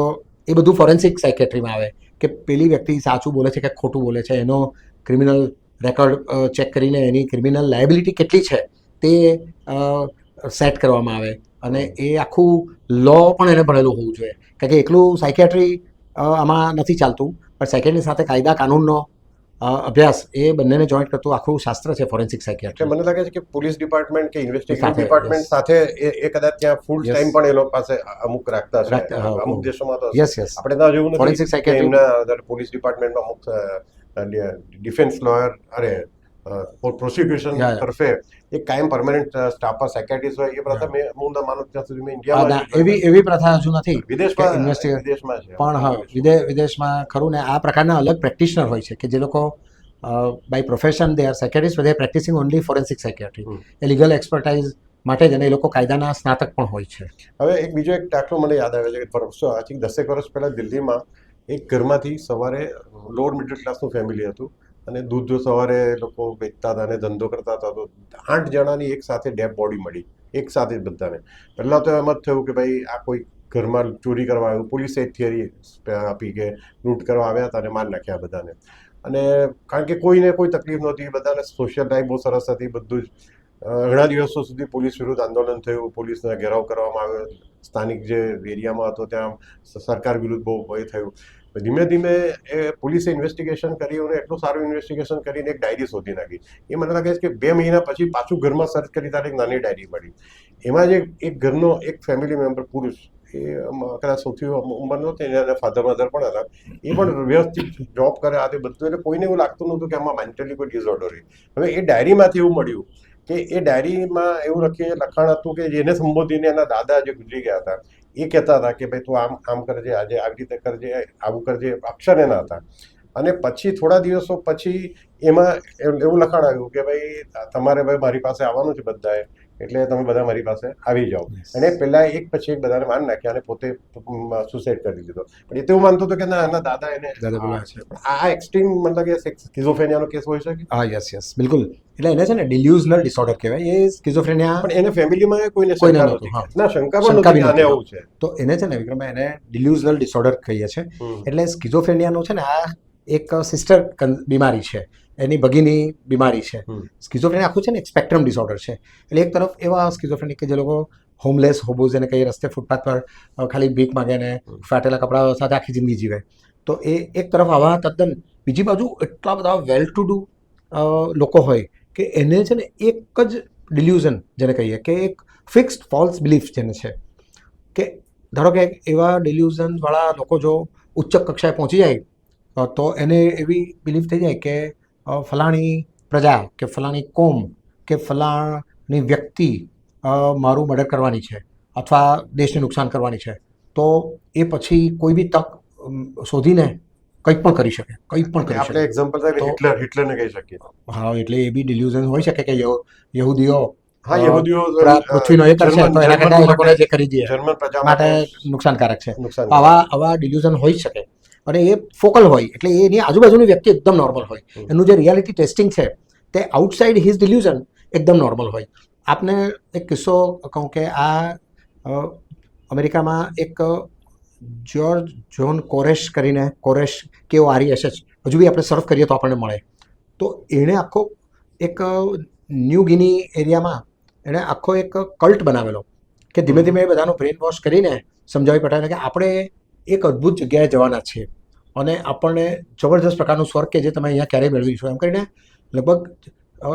એ બધું ફોરેન્સિક સાયકેટ્રીમાં આવે કે પેલી વ્યક્તિ સાચું બોલે છે કે ખોટું બોલે છે, એનો ક્રિમિનલ રેકોર્ડ ચેક કરીને એની ક્રિમિનલ લાયબિલિટી કેટલી છે તે સેટ કરવામાં આવે. અને એ આખું લો પણ એને ભણેલું હોવું જોઈએ, કારણ કે એકલું સાયકેટ્રી આમાં નથી ચાલતું, પણ સાયકેટ્રી સાથે કાયદા કાનૂનનો અભ્યાસ એ બંનેને જોઈન્ટ કરતું આખું શાસ્ત્ર છે ફોરેન્સિક સાયકેટ્રી. મને લાગે છે કે પોલીસ ડિપાર્ટમેન્ટ કે ઇન્વેસ્ટિગેશન ડિપાર્ટમેન્ટ સાથે એ કદાચ ત્યાં ફૂલ ટાઈમ પણ એ લોકો પાસે અમુક રાખતા છે. અમુક દેશોમાં તો આપણે ત્યાં જેવું ફોરેન્સિક સાયકેટ્રી એમના પોલીસ ડિપાર્ટમેન્ટમાં અમુક ડિફેન્સ લોયર પ્રોસિક્યુશન તરફે એક કાયમ પરમેનન્ટ સ્ટાફ સાયકેટ્રિસ્ટ હોય. એ પ્રથા હું માનું ત્યાં સુધી મેં ઇન્ડિયામાં એવી પ્રથા હજુ નથી, વિદેશમાં છે, પણ હા વિદેશમાં ખરું ને. આ પ્રકારના અલગ પ્રેક્ટિશનર હોય છે કે જે લોકો by profession they are psychiatrist, they are practising only forensic psychiatry. એ લીગલ એક્સપર્ટાઇઝ માટે જ, અને એ લોકો કાયદાના સ્નાતક પણ હોય છે. હવે એક બીજો એક દાખલો મને યાદ આવે છે કે આજથી 10 વર્ષ પહેલા દિલ્હીમાં એક ઘરમાંથી સવારે લોઅર મિડલ ક્લાસનું ફેમિલી હતું, અને દૂધ સવારે લોકો વેચતા હતા અને ધંધો કરતા હતા. તો 8 જણાની એક સાથે ડેડ બોડી મળી, એક સાથે જ બધાને. પહેલા તો એમ જ થયું કે ભાઈ આ કોઈ ઘરમાં ચોરી કરવા આવ્યું. પોલીસે એક થિયરી આપી કે લૂંટ કરવા આવ્યા હતા અને માર નાખ્યા બધાને. અને કારણ કે કોઈને કોઈ તકલીફ નહોતી, બધાને સોશિયલ લાઈફ બહુ સરસ હતી, બધું જ. ઘણા દિવસો સુધી પોલીસ વિરુદ્ધ આંદોલન થયું, પોલીસને ઘેરાવ કરવામાં આવ્યો, સ્થાનિક જે એરિયામાં હતો ત્યાં સરકાર વિરુદ્ધ બહુ એ થયું. ધીમે ધીમે એ પોલીસે ઇન્વેસ્ટિગેશન કરી, અને એટલું સારું ઇન્વેસ્ટિગેશન કરીને એક ડાયરી શોધી નાખી. એ મને લાગે છે કે 2 મહિના પછી પાછું ઘરમાં સર્ચ કરી ત્યારે એક નાની ડાયરી મળી. એમાં જે એક ઘરનો એક ફેમિલી મેમ્બર પુરુષ, એ કદાચ સૌથી ઉંમરનો હતો, એના ફાધર મધર પણ હતા, એ પણ વ્યવસ્થિત જોબ કરે, આ તે બધું. એટલે કોઈને એવું લાગતું નહોતું કે આમાં મેન્ટલી કોઈ ડિસઓર્ડર હોય. હવે એ ડાયરીમાંથી એવું મળ્યું કે એ ડાયરીમાં એવું લખાણ હતું કે જેને સંબોધીને એના દાદા જે ગુજરી ગયા હતા એ કહેતા હતા કે ભાઈ તું આમ કરજે, આજે આવી રીતે કરજે, આવું કરજે, અક્ષર એના હતા. અને પછી થોડા દિવસો પછી એમાં એવું લખાણ આવ્યું કે ભાઈ તમારે ભાઈ મારી પાસે આવવાનું છે બધાએ, એટલે તમે બધા મારી પાસે આવી જાઓ. અને પહેલા એક પછી એક બધાને માન નાખ્યા અને પોતે સુસાઇડ કરી દીધો. પણ એ તો એવું માનતો હતો કે ના એના દાદા એને બોલાવે છે. આ એક્સ્ટ્રીમ મતલબ કે સ્કિઝોફ્રેનિયાનો કેસ હોઈ શકે. હા, યસ બિલકુલ. એટલે એને છે ને ડિલ્યુઝનલ ડિસઓર્ડર કહેવાય. એ સ્કિઝોફ્રેનિયા પણ એને ફેમિલીમાં કોઈને કોઈને શંકા નહોતું, નહોતી. હા. ના, શંકા પણ શંકા નહોતી બી કે આને નહોતી. આવું છે. તો એને છે ને વિક્રમભાઈ એને ડિલ્યુઝનલ ડિસઓર્ડર કહીએ છીએ. એટલે સ્કિઝોફ્રેનિયાનું છે ને આ એક સિસ્ટર બીમારી છે, એની ભગીની બીમારી છે. સ્કિઝોફ્રેનિયા આખું છે ને એક સ્પેક્ટ્રમ ડિસઓર્ડર છે. એટલે એક તરફ એવા સ્કિઝોફ્રેનિક કે જે લોકો હોમલેસ હોબોઝ એને કઈ રસ્તે ફૂટપાથ પર ખાલી ભીખ માગે ને ફાટેલા કપડાં સાથે આખી જિંદગી જીવે, તો એ એક તરફ આવા તદ્દન. બીજી બાજુ એટલા બધા વેલ ટુ ડુ લોકો હોય કે એને છે ને એક જ ડિલ્યુઝન જેને કહીએ કે એક ફિક્સ્ડ ફોલ્સ બિલીફ જેને છે કે ધારો કે એવા ડિલ્યુઝનવાળા લોકો જો ઉચ્ચ કક્ષાએ પહોંચી જાય તો એને એવી બિલીફ થઈ જાય કે ફલાણી પ્રજા કે ફલાણી કોમ કે ફલાણી વ્યક્તિ મારું મર્ડર કરવાની છે અથવા દેશને નુકસાન કરવાની છે, તો એ પછી કોઈ બી તક શોધીને કંઈ પણ કરી શકે, કંઈ પણ કરી આપણે શકે. એક્ઝામ્પલ હિટલરને કહી શકીએ. હા, એટલે એ બી ડિલ્યુઝન હોઈ શકે કે યહૂદીઓ હા, યહૂદીઓ પૃથ્વીનો એ કરશે તો એના કરતાં એ લોકોને જે કરી દે જર્મન પ્રજા માટે નુકસાનકારક છે. નુકસાન. આવા ડિલ્યુઝન હોઈ શકે અને એ ફોકલ હોય, એટલે એની આજુબાજુની વ્યક્તિ એકદમ નોર્મલ હોય. એનું જે રિયાલિટી ટેસ્ટિંગ છે તે આઉટસાઇડ હિઝ ડિલ્યુઝન એકદમ નોર્મલ હોય. આપને એક કિસ્સો કહું કે આ અમેરિકામાં એક જ્યોર્જ જોન કોરેશ કરીને, કોરેશ KORESH, હજુ બી આપણે સર્ફ કરીએ તો આપણને મળે. તો એણે આખો એક ન્યૂ ગિની એરિયામાં એણે આખો એક કલ્ટ બનાવેલો કે ધીમે ધીમે બધાનો બ્રેન વોશ કરીને સમજાવી પટાવીને કે આપણે એક અદ્ભુત જગ્યાએ જવાના છીએ અને આપણને જબરજસ્ત પ્રકારનું સ્વર્ગ કે જે તમે અહીંયા ક્યારેય મેળવીશું, એમ કરીને લગભગ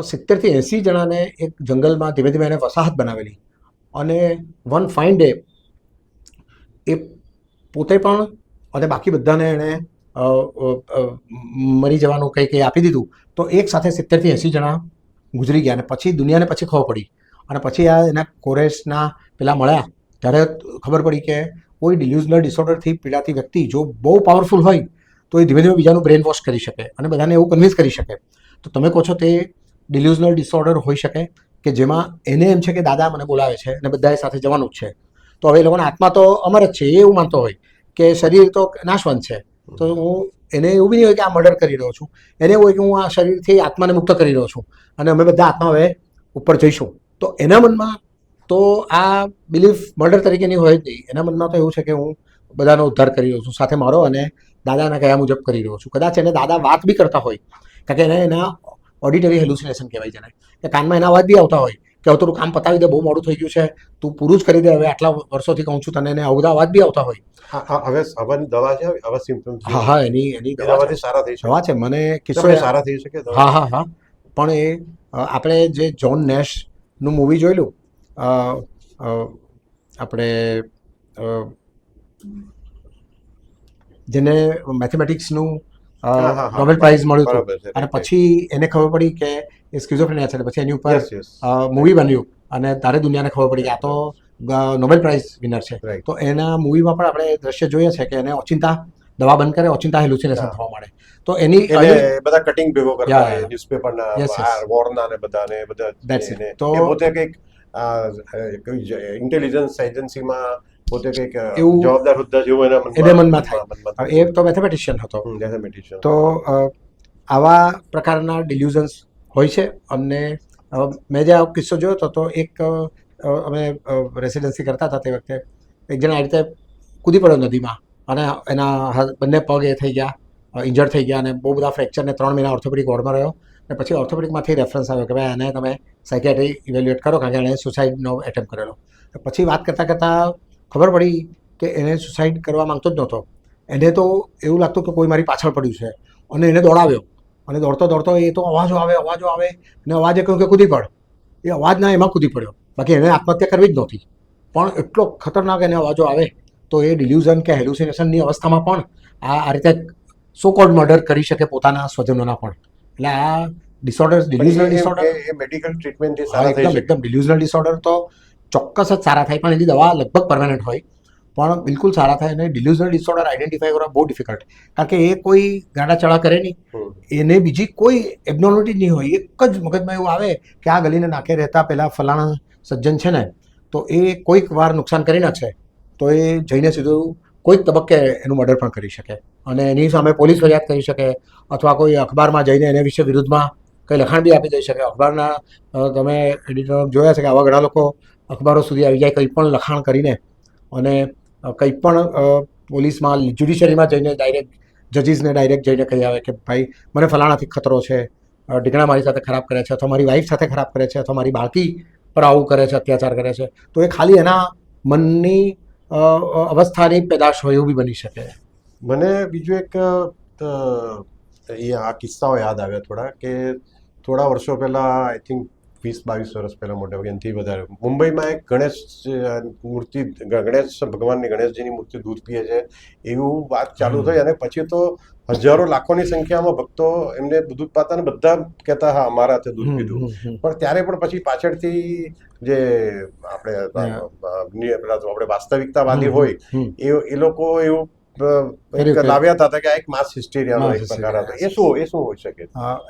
70 થી 80 જણાને એક જંગલમાં ધીમે ધીમે એને વસાહત બનાવેલી. અને વન ફાઇન ડે એ પોતે પણ અને બાકી બધાને એણે મરી જવાનું કંઈ આપી દીધું. તો એક સાથે 70 થી 80 જણા ગુજરી ગયા અને પછી દુનિયાને પછી ખબર પડી. અને પછી આ એના કોરેશના પેલા મળ્યા ત્યારે ખબર પડી કે કોઈ ડિલ્યુઝનલ ડિસઓર્ડરથી પીડાતી વ્યક્તિ જો બહુ પાવરફુલ હોય તો એ ધીમે ધીમે બીજાનું બ્રેન વોશ કરી શકે અને બધાને એવું કન્વિન્સ કરી શકે. તો તમે કહો છો તે ડિલ્યુઝનલ ડિસઓર્ડર હોઈ શકે કે જેમાં એને એમ છે કે દાદા મને બોલાવે છે અને બધાએ સાથે જવાનું જ છે. તો હવે એ લોકોના આત્મા તો અમર જ છે, એ એવું માનતો હોય કે શરીર તો નાશવંત છે. તો હું એને એવું બી નહીં હોય કે આ મર્ડર કરી રહ્યો છું, એને એવું હોય કે હું આ શરીરથી આત્માને મુક્ત કરી રહ્યો છું અને અમે બધા આત્મા હવે ઉપર જઈશું. તો એના મનમાં તો આ બિલીફ મર્ડર તરીકેની હોય જ નહીં. એના મનમાં તો એવું છે કે હું બધાનો ઉદ્ધાર કરી રહ્યો છું, સાથે મારો અને દાદાના કયા મુજબ કરી રહ્યો છું. કદાચ એને દાદા વાત બી કરતા હોય, કારણ કે એને એના ઓડિટરી હેલ્યુસિનેશન કહેવાય છે, કે કાનમાં એના અવાજ બી આવતા હોય કે હવે થોડું કામ પતાવી દે, બહુ મોડું થઈ ગયું છે, તું પૂરું જ કરી દે, હવે આટલા વર્ષોથી કહું છું તને, એને આવા બધા અવાજ બી આવતા હોય. હવે હવાની દવા છે, હવા સિમ્પટમ્સ. હા, એની દવાથી સારા થઈ શકે. દવા છે, મને કિસ્સો સારા થઈ શકે. હા, પણ એ આપણે જે જ્હોન નેશનું મૂવી જોયેલું, આપણે જેને મેથેમેટિક્સનું નોબેલ પ્રાઇઝ મળ્યું હતું અને પછી એને ખબર પડી કે એ સ્કિઝોફ્રેનિયા છે, પછી એની ઉપર મૂવી બન્યું અને તારે દુનિયાને ખબર પડી કે આ તો નોબેલ પ્રાઇઝ વિનર છે. તો એના મૂવીમાં પણ આપણે દ્રશ્ય જોઈએ છે કે એને ઓચિંતા દવા બંધ કરે, ઓચિંતા હેલ્યુસિનેશન થવા માંડે. તો એની બધા કટિંગ ભેગો કરતા ન્યૂઝપેપરના વોરના ને બધાને બધા તો પોતે કંઈક ઇન્ટેલિજન્સ એજન્સીમાં પોતે કંઈક જવાબદાર હોદ્દા જેવું એને મનમાં થાય. એ તો મેથેમેટિશિયન હતો. તો આવા પ્રકારના ડિલ્યુઝન્સ હોય છે. અને મેં જે આ કિસ્સો જોયો હતો તો એક અમે રેસિડેન્સી કરતા હતા તે વખતે એક જણા આ રીતે કૂદી પડ્યો નદીમાં અને એના બંને પગ એ થઈ ગયા, ઇન્જર્ડ થઈ ગયા અને બહુ બધા ફ્રેક્ચરને 3 મહિના ઓર્થોપેડિક વોર્ડમાં રહ્યો. અને પછી ઓર્થોપેડિકમાંથી રેફરન્સ આવ્યો કે ભાઈ આને તમે સાયકિયાટ્રી ઇવેલ્યુએટ કરો, કારણ કે એણે સુસાઇડનો એટેમ્પ કરેલો. પછી વાત કરતાં કરતાં ખબર પડી કે એને સુસાઇડ કરવા માંગતો જ નહોતો. એને તો એવું લાગતું કે કોઈ મારી પાછળ પડ્યું છે અને એને દોડાવ્યો અને દોડતો દોડતો એ તો અવાજો આવે અને અવાજે કહ્યું કે કૂદી પડ. એ અવાજના એમાં કૂદી પડ્યો, બાકી એને આત્મહત્યા કરવી જ નહોતી. પણ એટલો ખતરનાક એને અવાજો આવે તો એ ડિલ્યુઝન કે હેલ્યુસિનેશનની અવસ્થામાં પણ આ રીતે સો કોલ્ડ મર્ડર કરી શકે પોતાના સ્વજનોના પણ. એટલે આ ડિસઓર્ડર, ડિલ્યુઝનલ ડિસઓર્ડર મેડિકલ ટ્રીટમેન્ટ એકદમ ડિલ્યુઝનલ ડિસઓર્ડર તો ચોક્કસ જ સારા થાય, પણ એની દવા લગભગ પરમાનન્ટ હોય. પણ બિલકુલ સારા થાય અને ડિલ્યુઝનલ ડિસઓર્ડર આઈડેન્ટિફાય કરવા બહુ ડિફિકલ્ટ, કારણ કે એ કોઈ ગાડાચળા કરે નહીં, એને બીજી કોઈ એબનોર્મલિટી જ નહીં હોય. એક જ મગજમાં એવું આવે કે આ ગલીને નાકે રહેતા પહેલાં ફલાણા સજ્જન છે ને, તો એ કોઈક વાર નુકસાન કરી નાખશે તો એ જઈને સીધું કોઈક તબક્કે એનું મર્ડર પણ કરી શકે અને એની સામે પોલીસ ફરિયાદ કરી શકે, અથવા કોઈ અખબારમાં જઈને એને વિશે વિરુદ્ધમાં કંઈ લખાણ બી આપી દઈ શકે. અખબારના તમે એડિટર જોયા છે કે આવા ઘણા લોકો અખબારો સુધી આવી જાય કંઈ પણ લખાણ કરીને, અને કંઈ પણ પોલીસમાં જ્યુડિશરીમાં જઈને ડાયરેક્ટ જજીસને ડાયરેક્ટ જઈને કહી આવે કે ભાઈ મને ફલાણાથી ખતરો છે, ઢીકણા મારી સાથે ખરાબ કરે છે, અથવા મારી વાઈફ સાથે ખરાબ કરે છે, અથવા મારી બાળકી પર આવું કરે છે, અત્યાચાર કરે છે. તો એ ખાલી એના મનની અવસ્થાની પેદાશ હોય એવું બી બની શકે. મને બીજું એક આ કિસ્સાઓ યાદ આવ્યા થોડા, કે થોડા વર્ષો પહેલાં આઈ થિંક 20-22 વર્ષ પહેલાં મોટા ભાગે એનાથી વધારે મુંબઈમાં એક ગણેશ ભગવાનની ગણેશજીની મૂર્તિ દૂધ પીએ છે એવું વાત ચાલુ થઈ, અને પછી તો હજારો લાખોની સંખ્યામાં ભક્તો એમને દૂધ પાતા ને બધા કહેતા હા અમારા હાથે દૂધ પીધું. પણ ત્યારે પણ પછી પાછળથી જે આપણે વાસ્તવિકતાવાદી હોય એ લોકો એવું લાવ્યા હતા કે આ એક માસ હિસ્ટેરિયાનો એક પ્રકાર હતો. એ શું હોઈ શકે?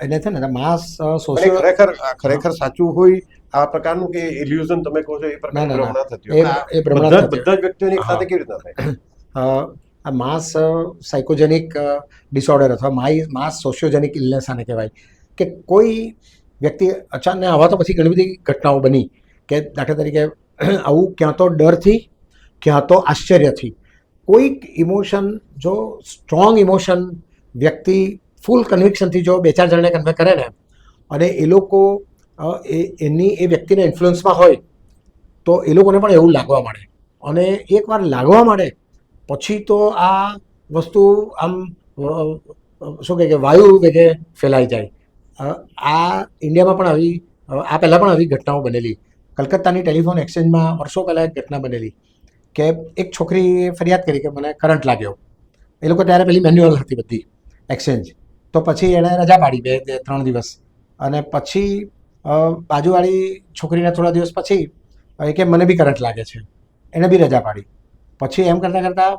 એને છે ને માસ ખરેખર સાચું હોય આ પ્રકારનું કે ઇલ્યુઝન તમે કહો છો એ પ્રકારની ભ્રમણા થતી હોય? બધા જ વ્યક્તિઓની સાથે કેવી રીતના થાય? આ માસ સાયકોજેનિક ડિસઓર્ડર અથવા માસ સોશિયોજેનિક ઇલનેસ આને કહેવાય, કે કોઈ વ્યક્તિ અચાનક આવા તો પછી ઘણી બધી ઘટનાઓ બની કે દાખલા તરીકે આવું ક્યાં તો ડરથી ક્યાં તો આશ્ચર્યથી કોઈક ઇમોશન, જો સ્ટ્રોંગ ઇમોશન વ્યક્તિ ફૂલ કન્વિક્શનથી જો 2-4 જણને કન્વે કરે ને, અને એ લોકો એની એ વ્યક્તિના ઇન્ફ્લુઅન્સમાં હોય તો એ લોકોને પણ એવું લાગવા માંડે, અને એકવાર લાગવા માંડે પછી તો આ વસ્તુ આમ શું કહે કે વાયુ વેગે ફેલાઈ જાય. આ ઇન્ડિયામાં પણ આ પહેલાં પણ આવી ઘટનાઓ બનેલી. કલકત્તાની ટેલિફોન એક્સચેન્જમાં વર્ષો પહેલાં એક ઘટના બનેલી કે એક છોકરીએ ફરિયાદ કરી કે મને કરંટ લાગ્યો. એ લોકો ત્યારે પેલી મેન્યુઅલ હતી બધી એક્સચેન્જ, તો પછી એણે રજા પાડી 2-3 દિવસ, અને પછી બાજુવાળી છોકરીને થોડા દિવસ પછી એ કે મને બી કરંટ લાગે છે, એણે બી રજા પાડી. પછી એમ કરતાં કરતાં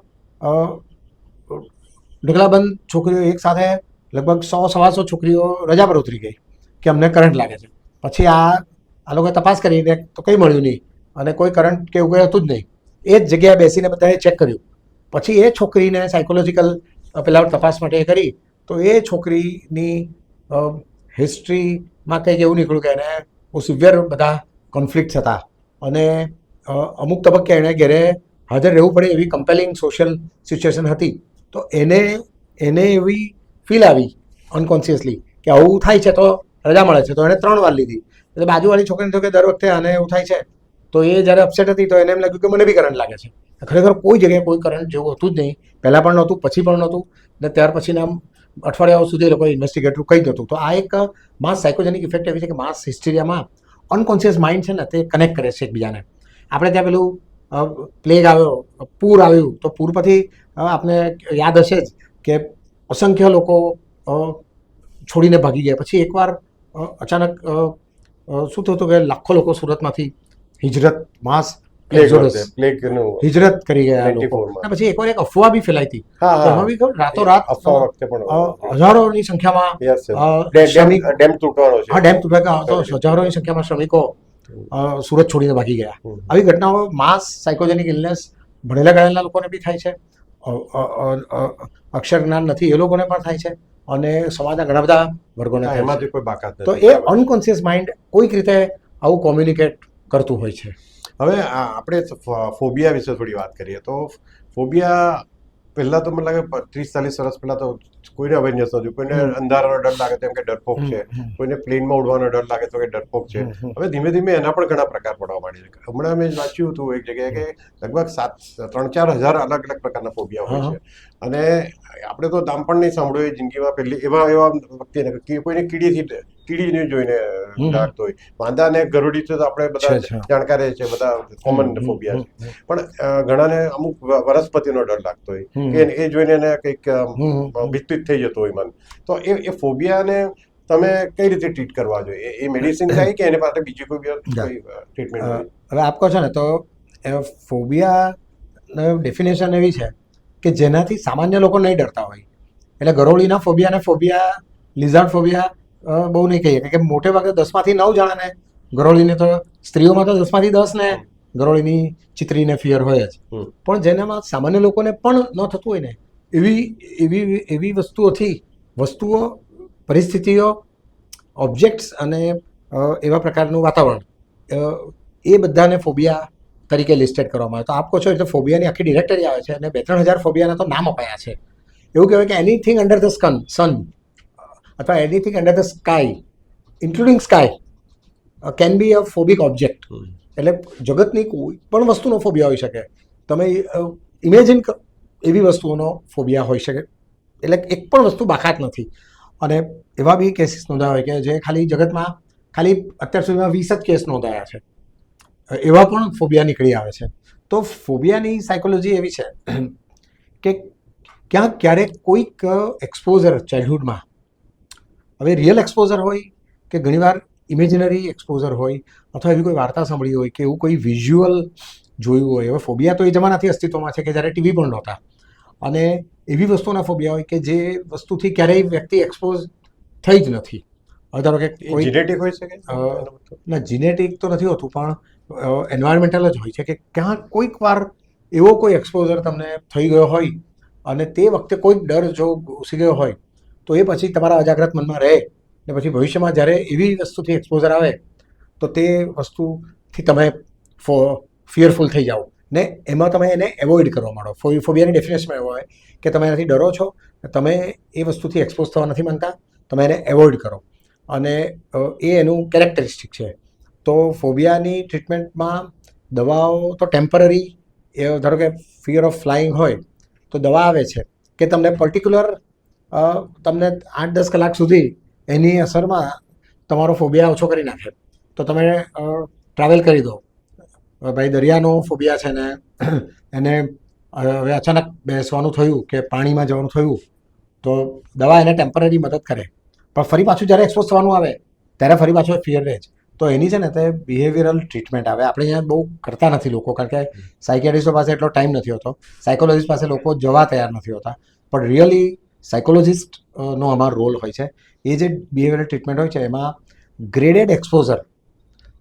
ઢગલાબંધ છોકરીઓ એક સાથે લગભગ 100-125 છોકરીઓ રજા પર ઉતરી ગઈ કે અમને કરંટ લાગે છે. પછી આ લોકોએ તપાસ કરી તો કંઈ મળ્યું નહીં, અને કોઈ કરંટ કે એવું કંઈ હતું જ નહીં. એ જ જગ્યાએ બેસીને બધાએ ચેક કર્યું. પછી એ છોકરીને સાયકોલોજીકલ પેલા તપાસ માટે કરી, તો એ છોકરીની હિસ્ટ્રીમાં કંઈક એવું નીકળ્યું કે એને બહુ સિવિયર બધા કોન્ફ્લિક્ટ્સ હતા, અને અમુક તબક્કે એણે ઘરે હાજર રહેવું પડે એવી કમ્પેલિંગ સોશિયલ સિચ્યુએશન હતી. તો એને એવી ફીલ આવી અનકોન્શિયસલી કે આવું થાય છે તો રજા મળે છે, તો એણે 3 વાર લીધી. એટલે બાજુવાળી છોકરીને થયું કે દર વખતે આને એવું થાય છે, તો એ જ્યારે અપસેટ હતી તો એને એમ લાગ્યું કે મને બી કરંટ લાગે છે. ખરેખર કોઈ જગ્યાએ કોઈ કરંટ જેવું હતું જ નહીં, પહેલાં પણ નહોતું, પછી પણ નહોતું, ને ત્યાર પછીના અઠવાડિયાઓ સુધી એ લોકોએ ઇન્વેસ્ટિગેટરું કહી દીધું. તો આ એક માસ સાયકોજેનિક ઇફેક્ટ એવી છે કે માસ હિસ્ટેરિયામાં અનકોન્શિયસ માઇન્ડ છે ને તે કનેક્ટ કરે છે એકબીજાને. આપણે ત્યાં પેલું પ્લેગ આવ્યો, પૂર આવ્યું, તો પૂર પછી આપને યાદ હશે જ કે અસંખ્ય લોકો છોડીને ભાગી ગયા. પછી એકવાર અચાનક શું થયું કે લાખો લોકો સુરતમાંથી માસ હિજરત કરી ગયા લોકો. પછી એકવાર એક અફવા બી ફેલાઈ હતી, એમાં બી રાતોરાત હજારોની સંખ્યામાં ડેમ તૂટવા તો હજારોની સંખ્યામાં શ્રમિકો સુરત છોડીને ભાગી ગયા. આવી ઘટનાઓ માસ સાયકોજેનિક ઇલનેસ ભણેલા ગણેલા લોકોને બી થાય છે, અક્ષર જ્ઞાન નથી એ લોકોને પણ થાય છે, અને સમાજના ઘણા બધા વર્ગોને થાય છે. તો એ અનકોન્શિયસ માઇન્ડ કોઈક રીતે આવું કોમ્યુનિકેટ કરતું હોય છે. હવે આપણે ફોબિયા વિશે થોડી વાત કરીએ. તો ફોબિયા પહેલા તો મને લાગે 30-40 વર્ષ પહેલા તો કોઈને અવેરનેસ નથી, કોઈને અંધારાનો ડર લાગે તો એમ કે ડરપોક છે, કોઈને પ્લેનમાં ઉડવાનો ડર લાગે તો કે ડરપોક છે. હવે ધીમે ધીમે એના પણ ઘણા પ્રકાર પડવા માંડ્યા છે. હમણાં મેં વાંચ્યું હતું એક જગ્યાએ કે લગભગ 3-4 હજાર અલગ અલગ પ્રકારના ફોબિયા હોય છે. અને આપણે તો નામ પણ નહીં સાંભળ્યું જિંદગીમાં પહેલી એવા વ્યક્તિને કોઈને કીડીને જોઈને લાગતો હોય, વાંદા અને ગરુડી તો આપણે બધા જાણકાર છે, બધા કોમન ફોબિયા છે. પણ ઘણાને અમુક વનસ્પતિનો ડર લાગતો હોય કે એ જોઈને એને કંઈક વિચલિત થઈ જતો હોય મન. તો એ ફોબિયાને તમે કઈ રીતે ટ્રીટ કરવા જોઈએ? એ મેડિસિન થાય કે એને પાસે બીજી કોઈ ટ્રીટમેન્ટ? હવે આપ કહો છો ને તો ફોબિયા ડેફિનેશન એવી છે કે જેનાથી સામાન્ય લોકો નહીં ડરતા હોય. એટલે ગરોળીના ફોબિયા લિઝાર્ડ ફોબિયા બહુ નહીં કહીએ કે મોટે ભાગે 10માંથી 9 જણાને ગરોળીને તો સ્ત્રીઓમાં તો 10માંથી 10 ને ગરોળીની ચિત્રીને ફિયર હોય જ. પણ જેનામાં સામાન્ય લોકોને પણ ન થતું હોય ને એવી વસ્તુઓ પરિસ્થિતિઓ ઓબ્જેક્ટ્સ અને એવા પ્રકારનું વાતાવરણ એ બધાને ફોબિયા તરીકે લિસ્ટેડ કરવામાં આવે. તો આપ કહો છો એટલે ફોબિયાની આખી ડિરેક્ટરી આવે છે અને 2-3 હજાર ફોબિયાના તો નામ અપાયા છે. એવું કહેવાય કે એનીથિંગ અંડર ધ સન અથવા anything under the sky including sky can be a phobic object. એટલે જગતની કોઈ પણ વસ્તુનો ફોબિયા હોઈ શકે. તમે ઇમેજિન એવી વસ્તુઓનો ફોબિયા હોઈ શકે. એટલે એક પણ વસ્તુ બાકાત નથી. અને એવા બી કેસીસ નોંધાયા હોય કે જે ખાલી જગતમાં અત્યાર સુધીમાં 20 જ કેસ નોંધાયા છે. એવા પણ ફોબિયા નીકળી આવે છે. તો ફોબિયાની સાયકોલોજી એવી છે કે ક્યારેક કોઈક એક્સપોઝર ચાઇલ્ડહુડમાં, હવે રિયલ એક્સપોઝર હોય કે ઘણીવાર ઇમેજિનરી એક્સપોઝર હોય અથવા એવી કોઈ વાર્તા સાંભળી હોય કે એવું કોઈ વિઝ્યુઅલ જોયું હોય. હવે ફોબિયા તો એ જમાનાથી અસ્તિત્વમાં છે કે જ્યારે ટીવી પણ નહોતા. અને એવી વસ્તુના ફોબિયા હોય કે જે વસ્તુથી ક્યારેય વ્યક્તિ એક્સપોઝ થઈ જ નથી. હવે ધારો કે કોઈ જીનેટિક હોય છે કે ના, જીનેટિક તો નથી હોતું પણ એન્વાયરમેન્ટલ જ હોય છે કે ક્યાંક કોઈક વાર એવો કોઈ એક્સપોઝર તમને થઈ ગયો હોય અને તે વખતે કોઈક ડર જો ઘૂસી ગયો હોય તો એ પછી તમારા અજાગ્રત મનમાં રહે ને પછી ભવિષ્યમાં જ્યારે એવી વસ્તુથી એક્સપોઝર આવે તો તે વસ્તુથી તમે ફિયરફુલ થઈ જાઓ ને એમાં તમે એને એવોઇડ કરવા માંડો. ફોબિયાની ડેફિનેશન એવો હોય કે તમે એનાથી ડરો છો, તમે એ વસ્તુથી એક્સપોઝ થવા નથી માંગતા, તમે એને એવોઇડ કરો. અને એ એનું કેરેક્ટરિસ્ટિક છે. તો ફોબિયાની ટ્રીટમેન્ટમાં દવાઓ તો ટેમ્પરરી, ધારો કે ફિયર ઓફ ફ્લાઇંગ હોય તો દવા આવે છે કે તમને પર્ટિક્યુલર તમને 8-10 કલાક સુધી એની અસરમાં તમારો ફોબિયા ઓછો કરી નાખે. તો તમે ટ્રાવેલ કરી દો. ભાઈ દરિયાનો ફોબિયા છે ને એને હવે અચાનક બેસવાનું થયું કે પાણીમાં જવાનું થયું તો દવા એને ટેમ્પરરી મદદ કરે. પણ ફરી પાછું જ્યારે એક્સપોઝ થવાનું આવે ત્યારે ફરી પાછું ફિયર રહે જ. તો એની છે ને તે બિહેવિયરલ ટ્રીટમેન્ટ આવે. આપણે અહીંયા બહુ કરતા નથી લોકો, કારણ કે સાયકિયાટ્રિસ્ટો પાસે એટલો ટાઈમ નથી હોતો, સાયકોલોજીસ્ટ પાસે લોકો જવા તૈયાર નથી હોતા. પણ રિયલી સાયકોલોજીસ્ટનો અમારો રોલ હોય છે. એ જે બિહેવિયરલ ટ્રીટમેન્ટ હોય છે એમાં ગ્રેડેડ એક્સપોઝર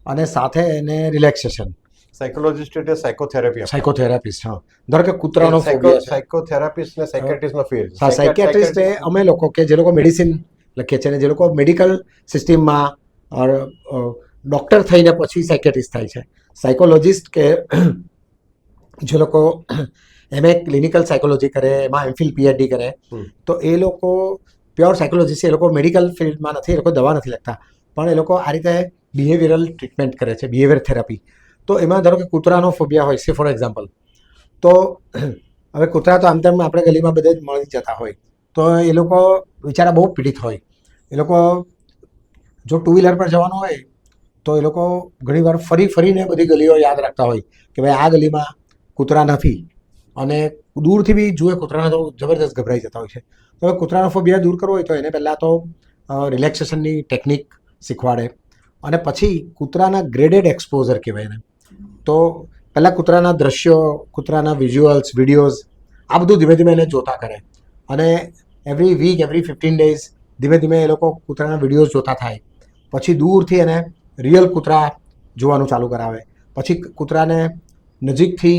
અને સાથે એને રિલેક્સેશન. સાયકોલોજીસ્ટ એટલે સાયકોથેરાપિસ્ટ. હા, ધારો કે કૂતરાનો ફોબિયા છે. સાયકોથેરાપિસ્ટ ને સાયકેટ્રિસ્ટનો ફેર. હા, સાયકિયાટ્રિસ્ટ એ અમે લોકો કે જે લોકો મેડિસિન લખીએ છીએ ને જે લોકો મેડિકલ સિસ્ટમમાં ડૉક્ટર થઈને પછી સાયકેટ્રિસ્ટ થાય છે. સાયકોલોજીસ્ટ કે જે લોકો એમએ ક્લિનિકલ સાયકોલોજી કરે, એમાં એમફિલ પીએચડી કરે, તો એ લોકો પ્યોર સાયકોલોજીસ્ટ. એ લોકો મેડિકલ ફિલ્ડમાં નથી, એ લોકો દવા નથી લખતા, પણ એ લોકો આ રીતે બિહેવિયરલ ટ્રીટમેન્ટ કરે છે, બિહેવિયર થેરાપી. તો એમાં ધારો કે કૂતરાનો ફોબિયા હોય છે ફોર એક્ઝામ્પલ, તો હવે કૂતરા તો આમ તેમ આપણે ગલીમાં બધે જ મળી જતા હોય, તો એ લોકો બિચારા બહુ પીડિત હોય. એ લોકો જો 2 વ્હીલર પર જવાનું હોય તો એ લોકો ઘણીવાર ફરીને બધી ગલીઓ યાદ રાખતા હોય કે ભાઈ આ ગલીમાં કૂતરા નથી, અને દૂરથી બી જુએ કૂતરાને તો જબરદસ્ત ગભરાઈ જતા હોય છે. તો હવે કૂતરાનો ફોબિયા દૂર કરવો હોય તો એને પહેલાં તો રિલેક્સેશનની ટેકનિક શીખવાડે અને પછી કૂતરાના ગ્રેડેડ એક્સપોઝર કહેવાય એને. તો પહેલાં કૂતરાના દ્રશ્યો, કૂતરાના વિઝ્યુઅલ્સ, વિડીયોઝ આ બધું ધીમે ધીમે એને જોતા કરે અને એવરી વીક, એવરી 15 days ધીમે ધીમે એ લોકો કૂતરાના વિડીયોઝ જોતા થાય. પછી દૂરથી એને રિયલ કૂતરા જોવાનું ચાલુ કરાવે. પછી કૂતરાને નજીકથી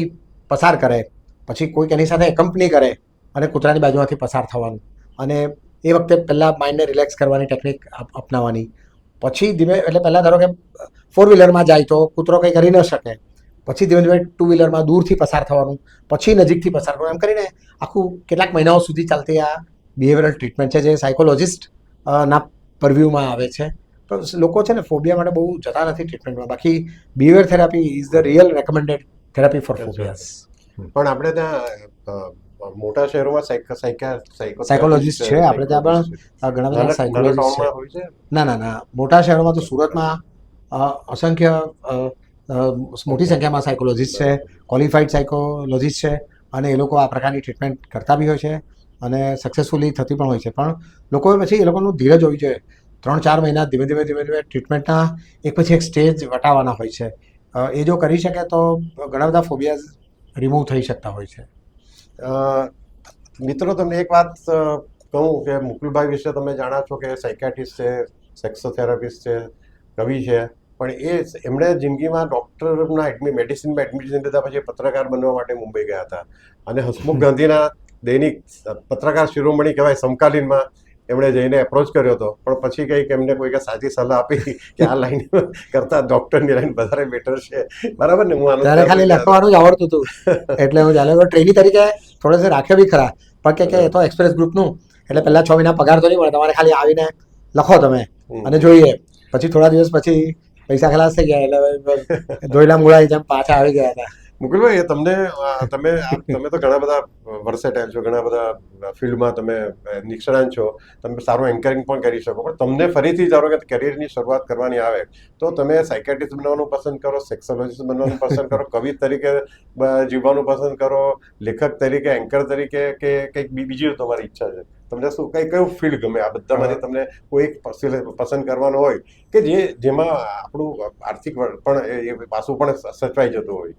પસાર કરે, પછી કોઈક એની સાથે કંપની કરે અને કૂતરાની બાજુમાંથી પસાર થવાનું. અને એ વખતે પહેલાં માઇન્ડને રિલેક્સ કરવાની ટેકનિક અપનાવવાની. પછી ધીમે એટલે પહેલાં ધારો કે 4 વ્હીલરમાં જાય તો કૂતરો કંઈ કરી ન શકે, પછી ધીમે ધીમે 2 વ્હીલરમાં દૂરથી પસાર થવાનું, પછી નજીકથી પસાર કરવાનું. એમ કરીને આખું કેટલાક મહિનાઓ સુધી ચાલતી આ બિહેવિયરલ ટ્રીટમેન્ટ છે જે સાયકોલોજીસ્ટ ના પરવ્યુમાં આવે છે. તો લોકો છે ને ફોબિયા માટે બહુ જતા નથી ટ્રીટમેન્ટમાં. બાકી behaviour therapy is the real recommended therapy for phobias. પણ આપણે ત્યાં મોટા શહેરોમાં સાયકોલોજીસ્ટ છે. આપણે ત્યાં પણ ઘણા બધા સાયકોલોજીસ્ટ છે. ના, મોટા શહેરોમાં તો સુરતમાં અસંખ્ય મોટી સંખ્યામાં સાયકોલોજીસ્ટ છે, ક્વોલિફાઈડ સાયકોલોજીસ્ટ છે, અને એ લોકો આ પ્રકારની ટ્રીટમેન્ટ કરતા બી હોય છે અને સક્સેસફુલી થતી પણ હોય છે. પણ લોકોએ પછી એ લોકોનું ધીરજ હોવી જોઈએ. 3-4 મહિના ધીમે ધીમે ટ્રીટમેન્ટના એક પછી એક સ્ટેજ વટાવવાના હોય છે. એ જો કરી શકે તો ઘણા બધા ફોબિયાઝ રિમૂવ થઈ શકતા હોય છે. મિત્રો તમને એક વાત કહું કે મુકુલભાઈ વિશે તમે જાણો છો કે સાયકાટ્રિસ્ટ છે, સેક્સોથેરાપિસ્ટ છે, કવિ છે, પણ એમણે જિંદગીમાં ડૉક્ટરના મેડિસિનમાં એડમિશન લીધા પછી પત્રકાર બનવા માટે મુંબઈ ગયા હતા અને હસમુખ ગાંધીના દૈનિક પત્રકાર શિરોમણી કહેવાય સમકાલીનમાં એમણે જઈને એપ્રોચ કર્યો હતો, પણ પછી કંઈક એમને કોઈકે સાચી સલાહ આપી કે આ લાઈન કરતાં ડૉક્ટરની લાઈન વધારે બેટર છે. બરાબર ને? હું ત્યારે ખાલી લખવાનું જ આવડતું હતું એટલે હું ચાલે ટ્રેની તરીકે થોડેસે રાખ્યો બી ખરા, પણ કે એ તો એક્સપ્રેસ ગ્રુપનું એટલે પહેલા 6 મહિના પગાર તો નહીં મળે, તમારે ખાલી આવીને લખો તમે અને જોઈએ. પછી થોડા દિવસ પછી પૈસા ખલાસ થઈ ગયા એટલે ધોઈલા મૂળા જેમ પાછા આવી ગયા હતા. મુકુલભાઈ, તમે તો ઘણા બધા વર્સેટાઇલ છો, ઘણા બધા ફિલ્ડમાં તમે નિષ્ણાંત છો, તમે સારું એન્કરિંગ પણ કરી શકો, પણ તમને ફરીથી ધારો કે કરિયરની શરૂઆત કરવાની આવે તો તમે સાયકાટ્રિસ્ટ બનવાનું પસંદ કરો, સેક્સોલોજીસ્ટ બનવાનું પસંદ કરો, કવિ તરીકે જીવવાનું પસંદ કરો, લેખક તરીકે, એન્કર તરીકે, કે કંઈક બીજી તમારી ઈચ્છા છે? તમને શું કયું ફિલ્ડ ગમે? આ બધામાંથી તમને કોઈ એક પસંદ કરવાનો હોય કે જેમાં આપણું આર્થિક પણ એ પાસું પણ સચવાઈ જતું હોય,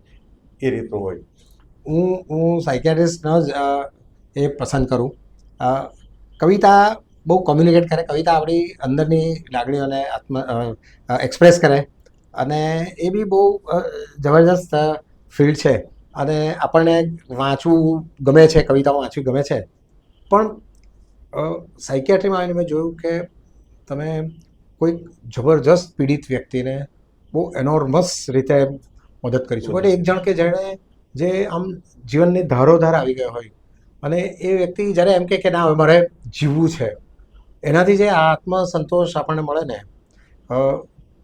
એ રીતનું હોય. હું સાયકાટ્રિસ્ટ જ એ પસંદ કરું. કવિતા બહુ કોમ્યુનિકેટ કરે, કવિતા આપણી અંદરની લાગણીઓને એક્સપ્રેસ કરે અને એ બી બહુ જબરજસ્ત ફિલ્ડ છે અને આપણને વાંચવું ગમે છે, કવિતાઓ વાંચવી ગમે છે. પણ સાયકિયાટ્રીમાં આવીને મેં જોયું કે તમે કોઈક જબરજસ્ત પીડિત વ્યક્તિને બહુ એનોર્મસ રીતે મદદ કરી શકો. એટલે એક જણ કે જે આમ જીવનની ધારોધાર આવી ગયો હોય અને એ વ્યક્તિ જ્યારે એમ કે ના હવે મારે જીવવું છે, એનાથી જે આત્મસંતોષ આપણને મળે ને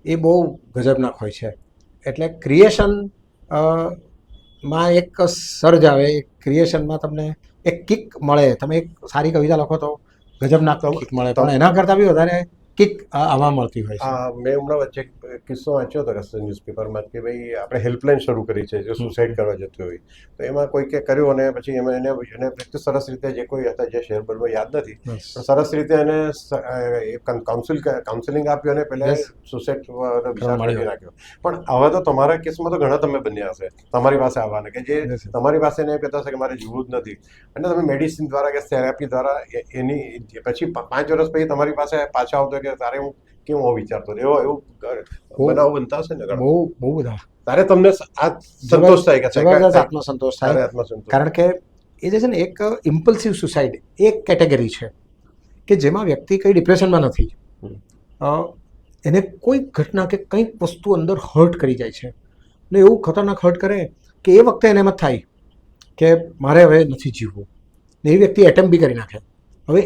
એ બહુ ગજબનાક હોય છે. એટલે ક્રિએશન માં એક સર્જ આવે, ક્રિએશનમાં તમને એક કિક મળે. તમે એક સારી કવિતા લખો તો ગજબનાક કિક મળે, પણ એના કરતાં બી વધારે કિક આમાં મળતી હોય છે. મેં હમણાં વચ્ચે કિસ્સો વાંચ્યો હતો ન્યૂઝપેપરમાં કે ભાઈ આપણે હેલ્પલાઇન શરૂ કરી છે જે સુસાઇડ કરવા જતું હોય, તો એમાં કોઈકે કર્યું અને પછી એને વ્યક્તિ સરસ રીતે જે કોઈ હતા, જે શેર બરોબર યાદ નથી, પણ સરસ રીતે એને કાઉન્સિલિંગ આપ્યું અને પહેલા સુસાઇડ વિચાર કરી નાખ્યો. પણ હવે તો તમારા કેસમાં તો ઘણા તમે બન્યા હશે તમારી પાસે આવવાના કે જે તમારી પાસે એને કહેતા હશે કે મારે જીવવું જ નથી, અને તમે મેડિસિન દ્વારા કે થેરાપી દ્વારા એની પછી 5 વર્ષ પછી તમારી પાસે પાછા આવતો કે તારે હું કેવું વિચારતો એવું બનાવ બનતા હશે ને? બહુ બધા. તારે તમને આ સંતોષ થાય કે જબરદસ્ત આત્મસંતોષ થાય, કારણ કે એ જે છે ને એક ઇમ્પલ્સિવ સુસાઇડ એક કેટેગરી છે કે જેમાં વ્યક્તિ કઈ ડિપ્રેશનમાં નથી, એને કોઈ ઘટના કે કંઈક વસ્તુ અંદર હર્ટ કરી જાય છે ને એવું ખતરનાક હર્ટ કરે કે એ વખતે એને એમ જ થાય કે મારે હવે નથી જીવવું, ને એ વ્યક્તિ એટેમ્પ બી કરી નાખે. હવે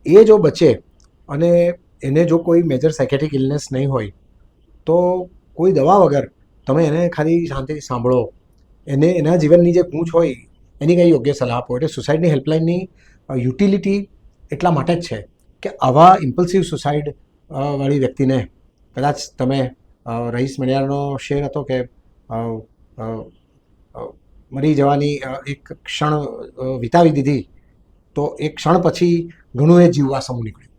એ જો બચે અને એને જો કોઈ મેજર સાયકેટ્રિક ઇલનેસ નહીં હોય તો કોઈ દવા વગર તમે એને ખાલી શાંતિથી સાંભળો, એને એના જીવનની જે ગૂંચ હોય એની કંઈ યોગ્ય સલાહ આપો. એટલે સુસાઇડની હેલ્પલાઇનની યુટિલિટી એટલા માટે જ છે કે આવા ઇમ્પલ્સિવ સુસાઇડ વાળી વ્યક્તિને કદાચ તમે રહીશ મણિયારનો શેર હતો કે મરી જવાની એક ક્ષણ વિતાવી દીધી તો એ ક્ષણ પછી ઘણું એ જીવવા સમૂહ નીકળ્યું.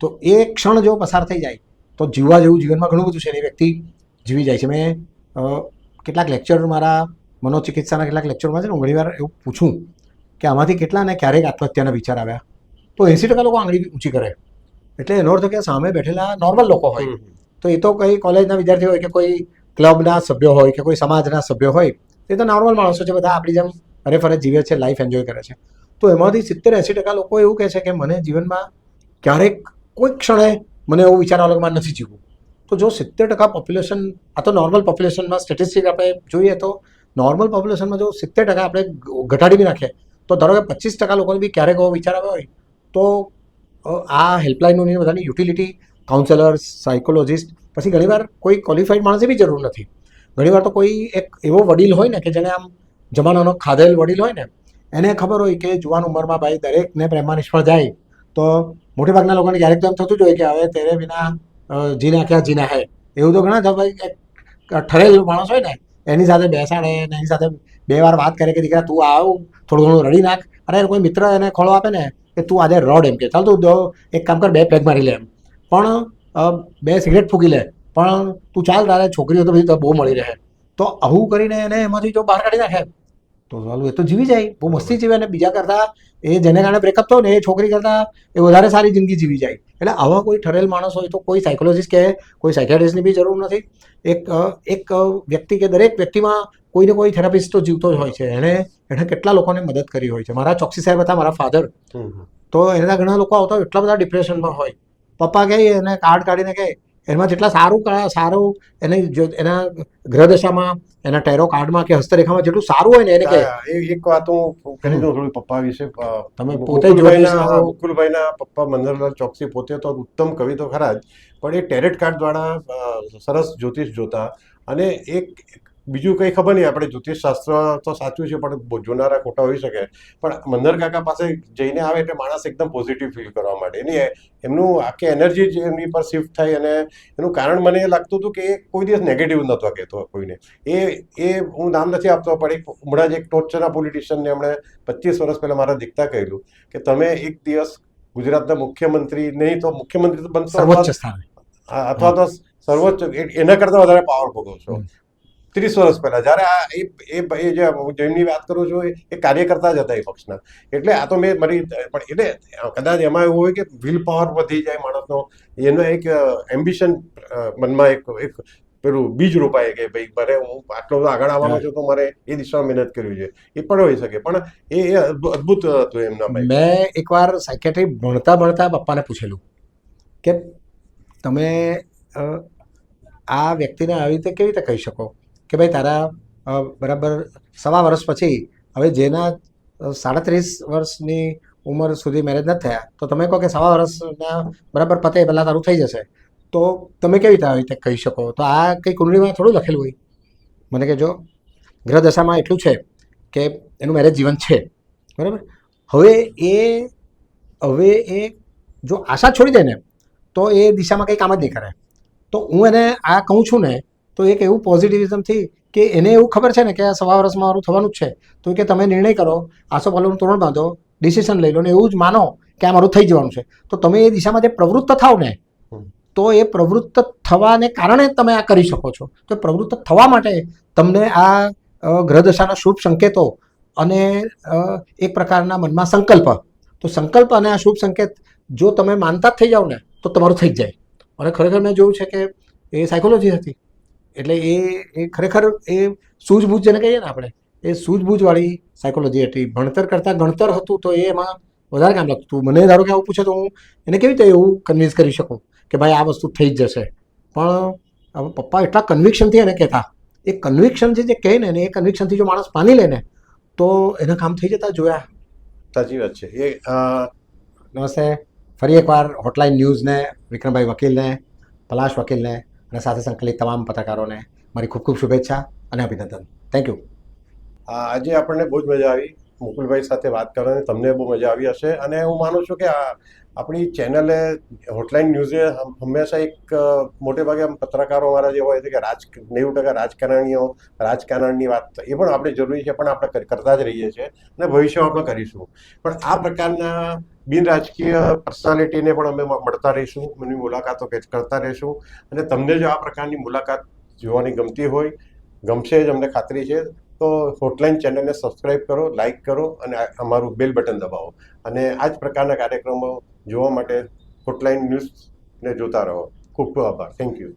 તો એ ક્ષણ જો પસાર થઈ જાય તો જીવવા જેવું જીવનમાં ઘણું બધું છે, એ વ્યક્તિ જીવી જાય છે. મેં કેટલાક લેક્ચર મારા મનોચિકિત્સાના કેટલાક લેક્ચરમાં છે ને હું ઘણીવાર એવું પૂછું કે આમાંથી કેટલાને ક્યારેક આત્મહત્યાના વિચાર આવ્યા, તો 80% લોકો આંગળી ઊંચી કરે. એટલે એનો અર્થ કે સામે બેઠેલા નોર્મલ લોકો હોય, તો એ તો કંઈ કોલેજના વિદ્યાર્થી હોય કે કોઈ ક્લબના સભ્યો હોય કે કોઈ સમાજના સભ્યો હોય, એ તો નોર્મલ માણસો છે, બધા આપણી જેમ અરે ફરે જીવે છે, લાઈફ એન્જોય કરે છે. તો એમાંથી 70-80% લોકો એવું કહે છે કે મને જીવનમાં ક્યારેક કોઈ ક્ષણે મને એવું વિચાર આવે કે મારે નથી જીવવું. તો જો 70% પોપ્યુલેશન, આ તો નોર્મલ પોપ્યુલેશનમાં સ્ટેટિસ્ટિક આપણે જોઈએ તો નોર્મલ પોપ્યુલેશનમાં જો 70% આપણે ઘટાડી બી નાખીએ તો ધારો કે 25% લોકોને બી ક્યારેક એવો વિચાર આવ્યો હોય તો આ હેલ્પલાઇનોની બધાની યુટિલિટી, કાઉન્સેલર્સ, સાયકોલોજિસ્ટ, પછી ઘણીવાર કોઈ ક્વોલિફાઈડ માણસે બી જરૂર નથી. ઘણીવાર તો કોઈ એક એવો વડીલ હોય ને કે જેને આમ જમાનાનો ખાધેલ વડીલ હોય ને, એને ખબર હોય કે જુવાન ઉંમરમાં ભાઈ દરેકને પ્રેમમાં નિષ્ફળ જાય તો મોટેભાગના લોકોને ક્યારેક તો એમ થતું જ હોય કે હવે તેરે વિના જીના ક્યાં જીના હે. એવું તો ઘણા ભાઈ ઠરેલ માણસ હોય ને એની સાથે બેસાડે ને એની સાથે 2 વાર વાત કરે કે દીકરા તું આવ થોડું ઘણું રડી નાખ, અરે કોઈ મિત્ર એને ખોળો આપે ને કે તું આજે રડ એમ કે ચાલ તું એક કામ કર 2 પેગ મારી લે એમ, પણ 2 સિગરેટ ફૂકી લે, પણ તું ચાલ તારે છોકરીઓ તો બધી બહુ મળી રહે. તો આવું કરીને એને એમાંથી જો બહાર કાઢી નાખે તો સાલું એ તો જીવી જાય, બહુ મસ્તી જીવે, અને બીજા કરતાં એ જેને કારણે બ્રેકઅપ થયો ને એ છોકરી કરતાં એ વધારે સારી જિંદગી જીવી જાય. એટલે આવા કોઈ ઠરેલ માણસ હોય તો કોઈ સાયકોલોજીસ્ટ કે કોઈ સાયકેટ્રિસ્ટની બી જરૂર નથી. એક વ્યક્તિ કે દરેક વ્યક્તિમાં કોઈને કોઈ થેરાપિસ્ટ તો જીવતો જ હોય છે. એણે કેટલા લોકોને મદદ કરી હોય છે. મારા ચોકસી સાહેબ હતા, મારા ફાધર, તો એના ઘણા લોકો આવતા એટલા બધા ડિપ્રેશનમાં હોય, પપ્પા કહે એને કાર્ડ કાઢીને કહે એમાં જેટલા સારું એના ગ્રહદશામાં, એના ટેરો કાર્ડમાં કે હસ્તરેખામાં જેટલું સારું હોય ને એને કહે. એક વાત હું કરી દઉં થોડી પપ્પા વિશે. તમે પોતે જોઈ મુકુલભાઈના પપ્પા મનહરલાલ ચોકસી પોતે તો ઉત્તમ કવિ તો ખરા જ, પણ એ ટેરેટ કાર્ડ દ્વારા સરસ જ્યોતિષ જોતા. અને એક બીજું કંઈ ખબર નહીં, આપણે જ્યોતિષ શાસ્ત્ર તો સાચું છે પણ જોનારા ખોટા હોઈ શકે, પણ મનહર કાકા પાસે જઈને આવે એટલે માણસ એકદમ પોઝિટિવ ફીલ કરવા માટે એમનું આખી એનર્જી જ એમની પર શિફ્ટ થાય. અને એનું કારણ મને એ લાગતું હતું કે એ કોઈ દિવસ નેગેટિવ નહોતો કહેતો કોઈને. એ હું નામ નથી આપતો, પણ હમણાં જ એક ટોચના પોલિટિશિયનને એમણે 25 વર્ષ પહેલાં મારા દીકતા કહેલું કે તમે એક દિવસ ગુજરાતના મુખ્યમંત્રી નહીં તો મુખ્યમંત્રી તો બનશો, સર્વોચ્ચ સ્થાન અથવા તો સર્વોચ્ચ એના કરતાં વધારે પાવર ભોગવો છો. 30 વર્ષ પહેલા જ્યારે જે જેમની વાત કરું છું એ કાર્યકર્તા જ હતા એ પક્ષના. એટલે આ તો મેં મારી પણ એટલે કદાચ એમાં એવું હોય કે વિલ પાવર વધી જાય માણસનો, એનો એક એમ્બિશન મનમાં એક પેલું બીજ રોપાય કે ભાઈ મારે હું આટલો બધો આગળ આવવાનો છું તો મારે એ દિશામાં મહેનત કરવી જોઈએ. એ પણ હોઈ શકે, પણ એ અદ્ભુત હતું એમના. મેં એકવાર સાયકેટ્રી ભણતા પપ્પાને પૂછેલું કે તમે આ વ્યક્તિને આવી રીતે કેવી રીતે કહી શકો કે ભાઈ તારા બરાબર 1.25 વર્ષ પછી, હવે જેના 37 વર્ષની ઉંમર સુધી મેરેજ નથી થયા, તો તમે કહો કે 1.25 વર્ષના બરાબર પતે પહેલાં તારું થઈ જશે, તો તમે કેવી રીતે આવી રીતે કહી શકો? તો આ કંઈ કુંડળીમાં થોડું લખેલું હોય. મને કે જો ગ્રહદશામાં એટલું છે કે એનું મેરેજ જીવન છે, બરાબર. હવે એ જો આશા છોડી દે ને તો એ દિશામાં કંઈ કામ જ નહીં કરે. તો હું એને આ કહું છું ને તો એક એવું પોઝિટિવિઝમથી કે એને એવું ખબર છે ને કે આ 1.25 વર્ષમાં મારું થવાનું જ છે, તો કે તમે નિર્ણય કરો, આસોપાલવનું તોરણ બાંધો, ડિસિઝન લઈ લો ને એવું જ માનો કે આ મારું થઈ જવાનું છે. તો તમે એ દિશામાં જે પ્રવૃત્ત થાવ ને, તો એ પ્રવૃત્ત થવાને કારણે તમે આ કરી શકો છો. તો પ્રવૃત્ત થવા માટે તમને આ ગ્રહદશાના શુભ સંકેતો અને એક પ્રકારના મનમાં સંકલ્પ, તો સંકલ્પ અને આ શુભ સંકેત જો તમે માનતા જ થઈ જાઓ ને તો તમારું થઈ જ જાય. અને ખરેખર મેં જોયું છે કે એ સાયકોલોજી હતી. એટલે એ ખરેખર એ સૂઝબૂઝ જેને કહીએ ને આપણે, એ સૂઝબૂઝવાળી સાયકોલોજી હતી. ભણતર કરતાં ગણતર હતું તો એ એમાં વધારે કામ લાગતું. મને ધારો કે આવું પૂછે તો હું એને કેવી રીતે એવું કન્વિન્સ કરી શકું કે ભાઈ આ વસ્તુ થઈ જ જશે. પણ પપ્પા એટલા કન્વિક્શનથી એને કહેતા, એ કન્વિક્શન જે કહે ને એ કન્વિક્શનથી જો માણસ માની લે ને તો એના કામ થઈ જતા જોયા. સાચી વાત છે. એ નમસ્તે. ફરી એકવાર હોટલાઇન ન્યૂઝને, વિક્રમભાઈ વકીલને, પલાશ વકીલને અને સાથે સંકલિત તમામ પત્રકારોને મારી ખૂબ ખૂબ શુભેચ્છા અને અભિનંદન. Thank you. આજે આપણને બહુ જ મજા આવી મુકુલભાઈ સાથે વાત કરવાની. તમને બહુ મજા આવી હશે. અને હું માનું છું કે આપણી ચેનલે હોટલાઇન ન્યૂઝે હંમેશા એક મોટે ભાગે પત્રકારો અમારા જે હોય છે કે 90% રાજકારણની વાત એ પણ આપણે જરૂરી છે, પણ આપણે કરતા જ રહીએ છીએ અને ભવિષ્યમાં પણ કરીશું. પણ આ પ્રકારના બિન રાજકીય પર્સનાલિટીને પણ અમે મળતા રહીશું, એમની મુલાકાતો કરતા રહીશું. અને તમને જો આ પ્રકારની મુલાકાત જોવાની ગમશે જ, અમને ખાતરી છે. તો હોટલાઇન ચેનલને સબસ્ક્રાઇબ કરો, લાઇક કરો અને અમારું બેલ બટન દબાવો. અને આ જ પ્રકારના કાર્યક્રમો જોવા માટે હોટલાઇન ન્યૂઝને જોતા રહો. ખૂબ ખૂબ આભાર. Thank you.